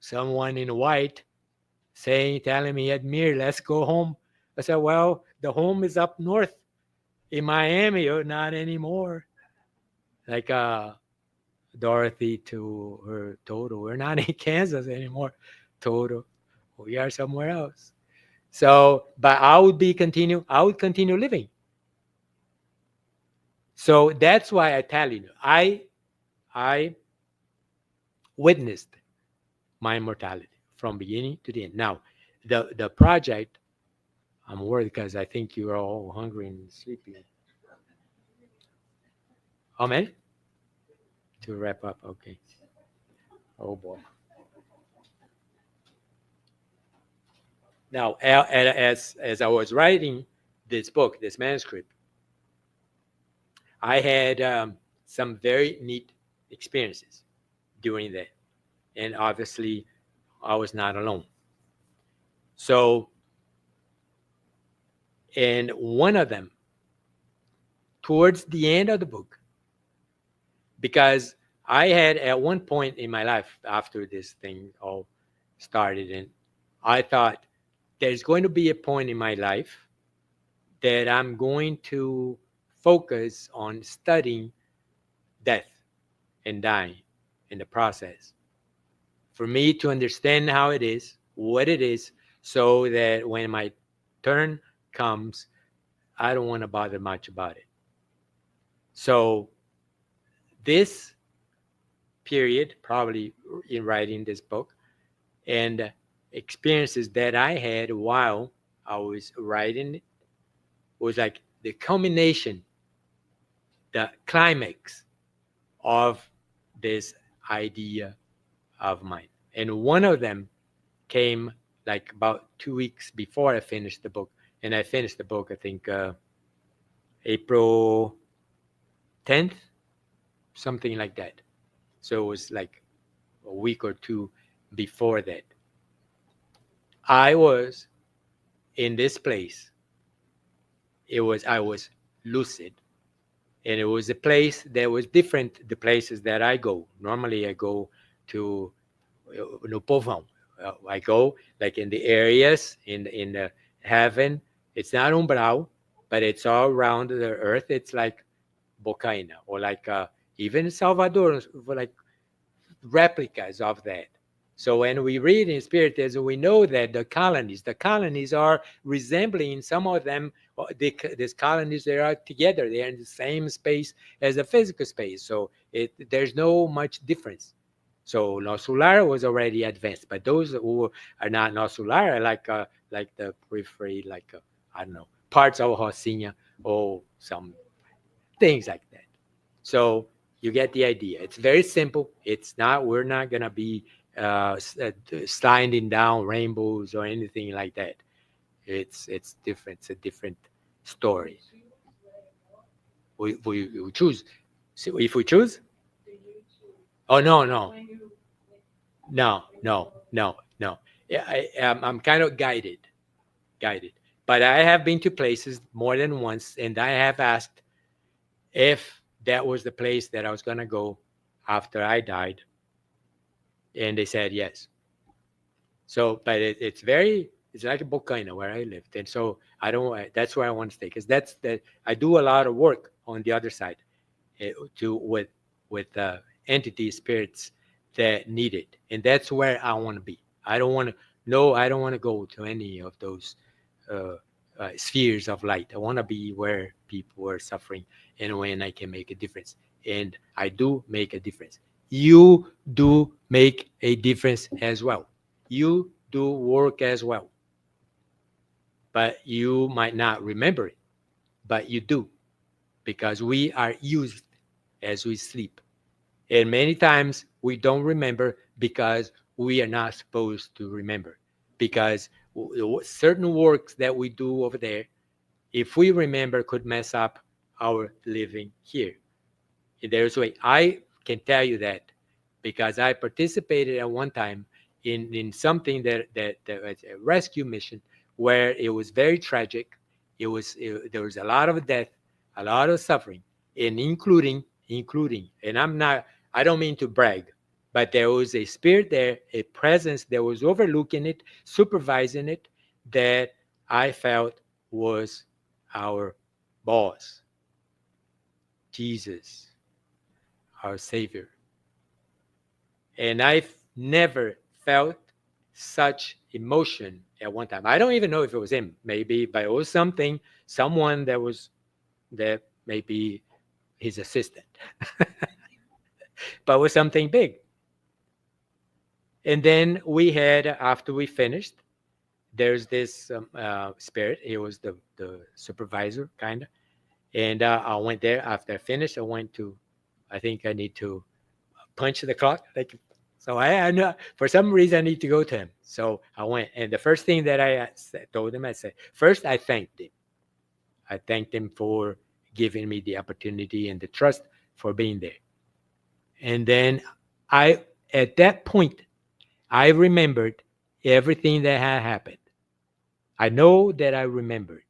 someone in white, telling me, Admir, let's go home. I said, well, the home is up north in Miami, or not anymore. Like Dorothy to her Toto, we're not in Kansas anymore, Toto. We are somewhere else. So, but I would continue living. So that's why I tell you, I witnessed my immortality from beginning to the end. Now, the project, I'm worried because I think you're all hungry and sleepy. How many? To wrap up, okay. Oh boy. Now, as I was writing this book, this manuscript, I had some very neat experiences during that. And obviously, I was not alone. So, and one of them, towards the end of the book, because I had at one point in my life, after this thing all started, and I thought there's going to be a point in my life that I'm going to focus on studying death and dying in the process, for me to understand how it is, what it is, so that when my turn comes, I don't want to bother much about it. So this period, probably in writing this book, and experiences that I had while I was writing it, was like the culmination, the climax of this idea of mine. And one of them came like about 2 weeks before I finished the book. And I finished the book, I think, April 10th, something like that. So it was like a week or two before that. I was in this place. I was lucid. And it was a place that was different the places that I go. Normally I go to no povão. I go like in the areas in the heaven. It's not umbral, but it's all around the earth. It's like Bocaina, or like even Salvador, like replicas of that. So when we read in Spiritism, we know that the colonies are resembling, some of them, these colonies, they are together. They are in the same space as the physical space. So there's no much difference. So Nosular was already advanced, but those who are not Nosular, like the periphery, like I don't know, parts of Rocinha or some things like that. So You get the idea. It's very simple. We're not going to be sliding down rainbows or anything like that. It's different. It's a different story. We choose. So if we choose? Oh, no. Yeah, I'm kind of guided. But I have been to places more than once, and I have asked if that was the place that I was going to go after I died. And they said yes. So, but it's like a Bocaina where I lived. And so that's where I want to stay, because I do a lot of work on the other side with entity spirits that need it. And that's where I want to be. I don't want to go to any of those spheres of light. I want to be where people are suffering and when I can make a difference. And I do make a difference. You do make a difference as well. You do work as well. But you might not remember it, but you do, because we are used as we sleep. And many times we don't remember because we are not supposed to remember. Because certain works that we do over there, if we remember, could mess up our living here. There's a way. I can tell you that because I participated at one time in something that was a rescue mission where it was very tragic. There was a lot of death, a lot of suffering, and including, and I don't mean to brag, but there was a spirit there, a presence that was overlooking it, supervising it, that I felt was our boss, Jesus, our Savior. And I've never felt such emotion at one time. I don't even know if it was him, maybe, but it was someone that maybe his assistant. But it was something big. And then we had, after we finished, there's this spirit. It was the supervisor, kind of. And I went there. After I finished, I think I need to punch the clock. So I know for some reason I need to go to him. So I went. And the first thing that I told him, I said, first, I thanked him. I thanked him for giving me the opportunity and the trust for being there. And then at that point, I remembered everything that had happened. I know that I remembered.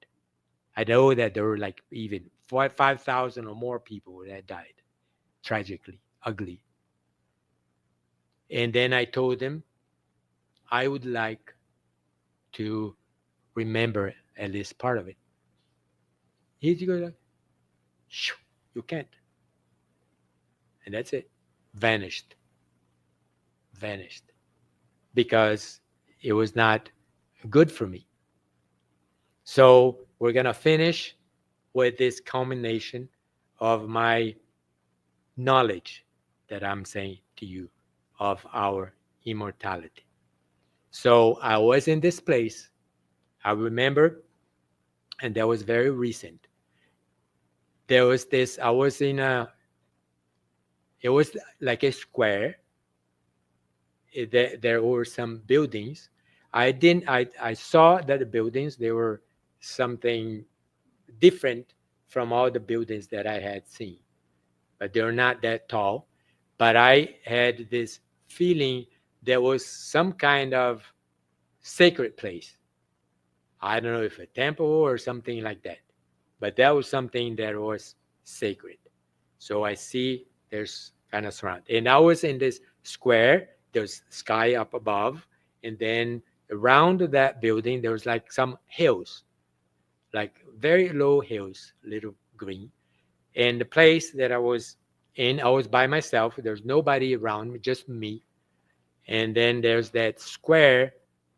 I know that there were like even 5,000 or more people that died tragically, ugly. And then I told him I would like to remember at least part of it. He'd go like, you can't. And that's it. Vanished. Because it was not good for me. So we're going to finish with this culmination of my knowledge that I'm saying to you of our immortality. So I was in this place. I remember, and that was very recent. There was this, it was like a square. There were some buildings. I saw that the buildings, they were something different from all the buildings that I had seen. But they're not that tall. But I had this feeling there was some kind of sacred place. I don't know if a temple or something like that. But that was something that was sacred. So I see there's kind of surround. And I was in this square. There's sky up above. And then around that building, there was like some hills, like very low hills, little green. And the place that I was in, I was by myself. There's nobody around me, just me. And then there's that square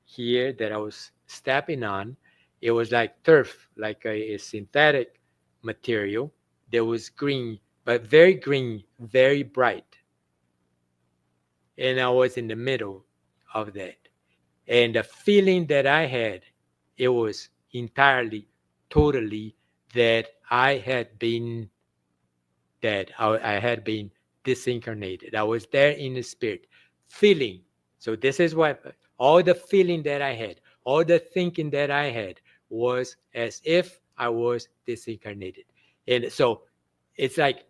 here that I was stepping on. It was like turf, like a synthetic material that was green, but very green, very bright. And I was in the middle of that. And the feeling that I had, it was entirely, totally that I had been dead. I had been disincarnated. I was there in the spirit, feeling. So this is what all the feeling that I had, all the thinking that I had was as if I was disincarnated. And so it's like,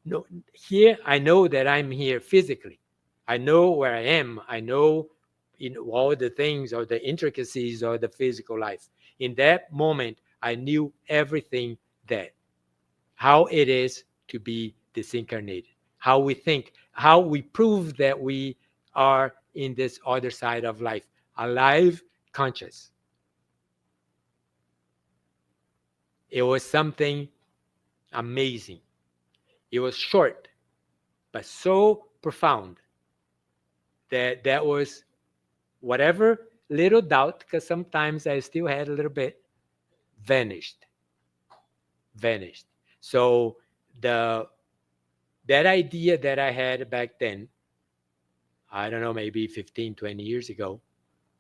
no, here I know that I'm here physically. I know where I am. I know all the things or the intricacies of the physical life. In that moment, I knew everything that, how it is to be disincarnated, how we think, how we prove that we are in this other side of life, alive, conscious. It was something amazing. It was short, but so profound that was whatever little doubt, because sometimes I still had a little bit, vanished. So that idea that I had back then, I don't know, maybe 15, 20 years ago,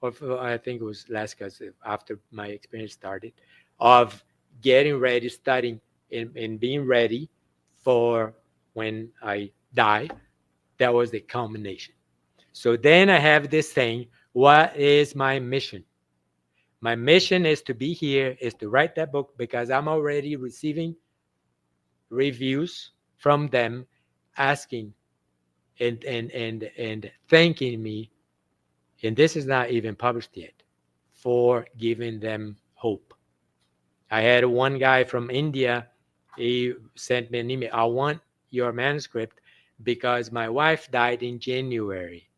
or I think it was less, because after my experience started, of getting ready, studying, and being ready for when I die, that was the culmination. So then I have this thing, what is my mission? My mission is to be here, is to write that book, because I'm already receiving reviews from them asking and thanking me, and this is not even published yet, for giving them hope. I had one guy from India, he sent me an email, I want your manuscript because my wife died in January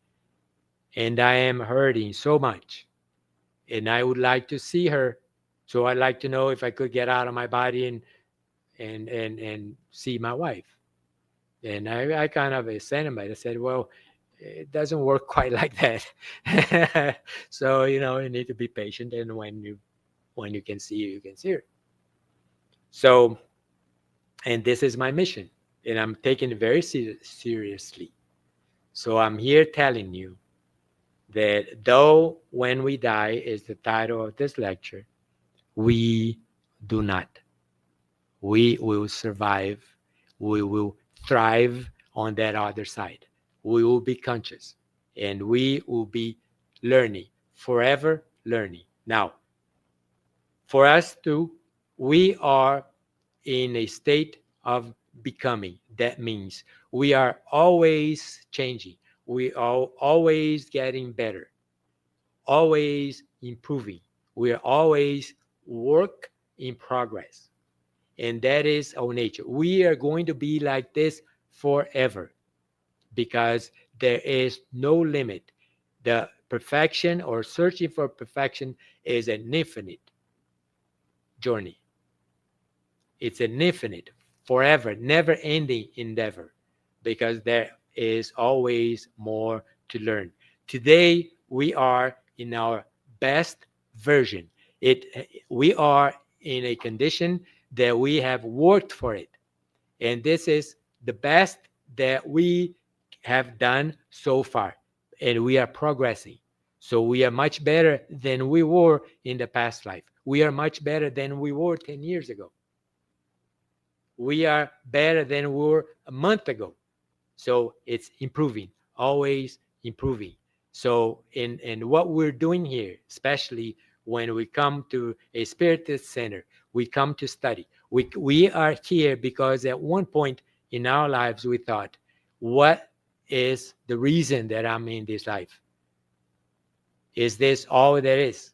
and I am hurting so much and I would like to see her. So I'd like to know if I could get out of my body and see my wife. And I kind of sent him, I said, well, it doesn't work quite like that. So, you need to be patient, and when you can see her, you can see her. So, and this is my mission, and I'm taking it very seriously. So I'm here telling you that though when we die is the title of this lecture, we do not. We will survive. We will thrive on that other side. We will be conscious, and we will be learning, forever learning. Now, for us we are in a state of becoming. That means we are always changing. We are always getting better, always improving. We are always work in progress. And that is our nature. We are going to be like this forever because there is no limit. The perfection or searching for perfection is an infinite journey. It's an infinite, forever, never-ending endeavor because there is always more to learn. Today, we are in our best version. We are in a condition that we have worked for it. And this is the best that we have done so far. And we are progressing. So we are much better than we were in the past life. We are much better than we were 10 years ago. We are better than we were a month ago. So it's improving, always improving. So in what we're doing here, especially when we come to a Spiritist center, we come to study. We are here because at one point in our lives we thought, what is the reason that I'm in this life? Is this all there is?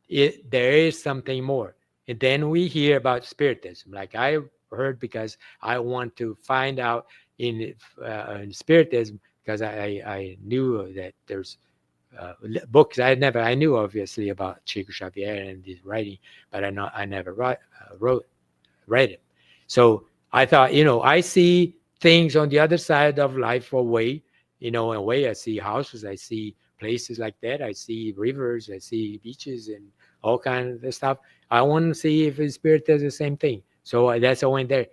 There is something more. And then we hear about Spiritism. Like I heard because I want to find out in Spiritism, because I knew that there's books I knew obviously about Chico Xavier and his writing, but I never read it. So I thought, I see things on the other side of life away, in a way. I see houses, I see places like that, I see rivers, I see beaches and all kinds of stuff. I want to see if his spirit does the same thing. So that's why I went there,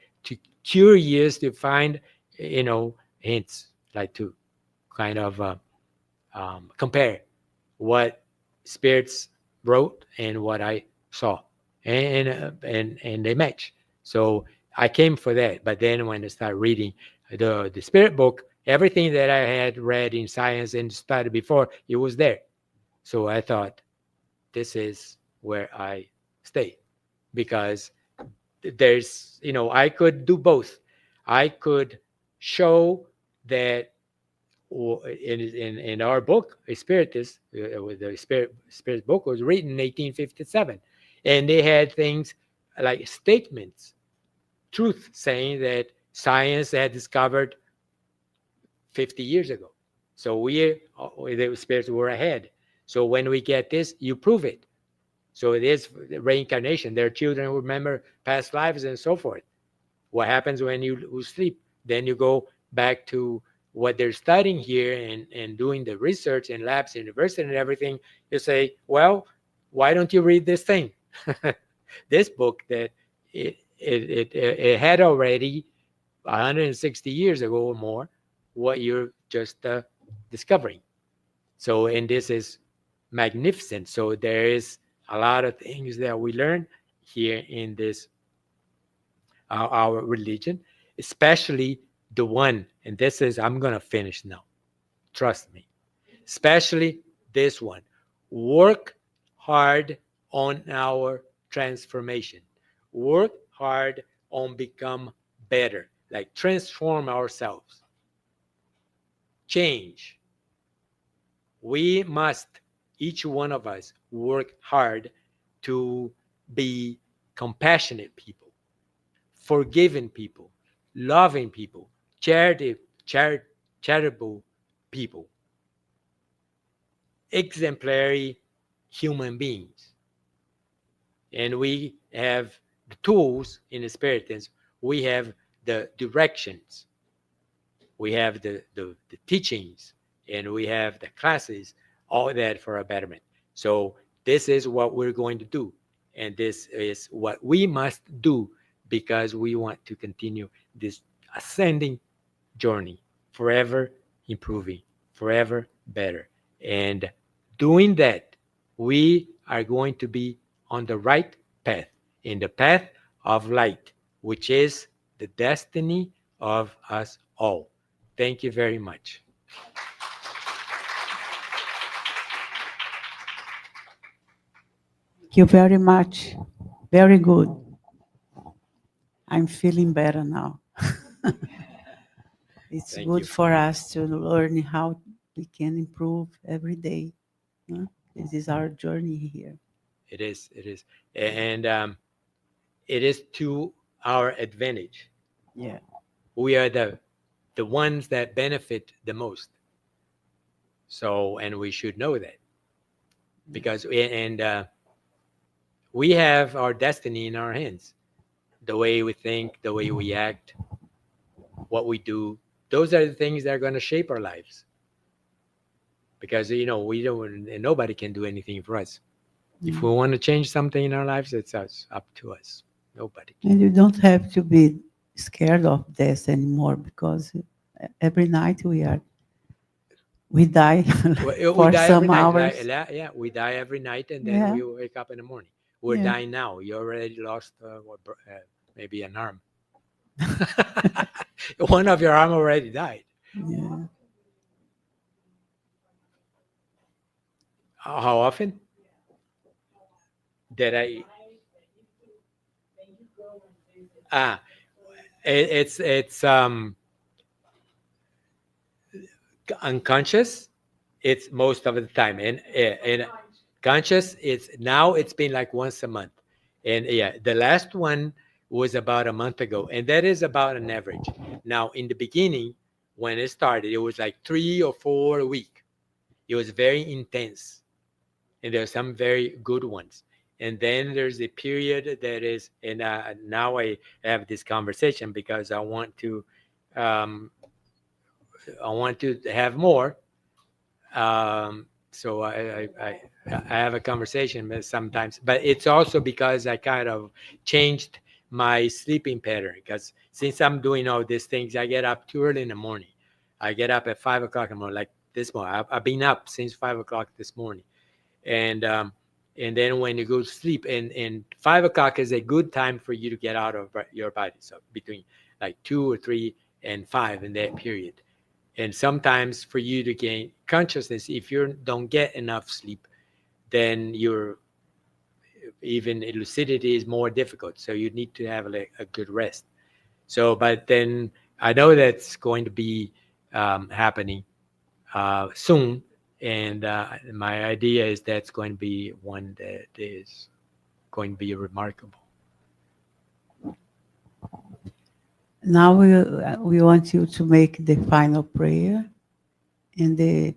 curious to find, hints, like to kind of compare what spirits wrote and what I saw, and they match. So I came for that. But then when I started reading the spirit book, everything that I had read in science and studied before, it was there. So I thought, this is where I stay, because there's, I could do both. I could show that in our book, Spiritist, the Spirit book was written in 1857, and they had things like statements, truth, saying that science had discovered 50 years ago. So the spirits were ahead. So when we get this, you prove it. So it is reincarnation. Their children who remember past lives and so forth. What happens when you sleep? Then you go back to what they're studying here and doing the research in labs, university, and everything. You say, well, why don't you read this thing? This book that it had already 160 years ago or more, what you're just discovering. So, and this is magnificent. So there is a lot of things that we learn here in this our religion, especially the one, and this is, I'm going to finish now, trust me, especially this one: work hard on our transformation, work hard on become better, like transform ourselves, change. We must, each one of us, work hard to be compassionate people, forgiving people, loving people, charitable people, exemplary human beings. And we have the tools in the Spiritism. We have the directions. We have the teachings, and we have the classes, all that for a betterment. So this is what we're going to do. And this is what we must do, because we want to continue this ascending journey, forever improving, forever better. And doing that, we are going to be on the right path, in the path of light, which is the destiny of us all. Thank you very much. Thank you very much. Very good. I'm feeling better now. It's Thank good you. for us to learn how we can improve every day. Huh? This is our journey here. It is. And it is to our advantage. Yeah. We are the ones that benefit the most. So, and we should know that, because we have our destiny in our hands. The way we think, the way we act, what we do, those are the things that are going to shape our lives. Because, we don't, and nobody can do anything for us. If we want to change something in our lives, it's up to us. Nobody can. And you don't have to be scared of death anymore, because every night we die for We die some every night. hours. Yeah, we die every night, and then we wake up in the morning. We're dying now. You already lost maybe an arm. One of your arm already died. Yeah. How often did I? It's unconscious. It's most of the time, and conscious. It's been like once a month, and yeah, the last one was about a month ago, and that is about an average. Now, in the beginning, when it started, it was like 3 or 4 a week. It was very intense, and there are some very good ones. And then there's a period that is, and now I have this conversation because I want to have more. So I have a conversation sometimes, but it's also because I kind of changed my sleeping pattern, because since I'm doing all these things, I get up too early in the morning. I get up at 5 o'clock in the morning, like this morning. I've been up since 5 o'clock this morning. And and then when you go to sleep, and 5 o'clock is a good time for you to get out of your body. So between like 2 or 3 and 5 in that period. And sometimes for you to gain consciousness, if you don't get enough sleep, then your even lucidity is more difficult. So you need to have a good rest. So, but then I know that's going to be happening soon. And my idea is that's going to be one that is going to be remarkable. Now we want you to make the final prayer, and the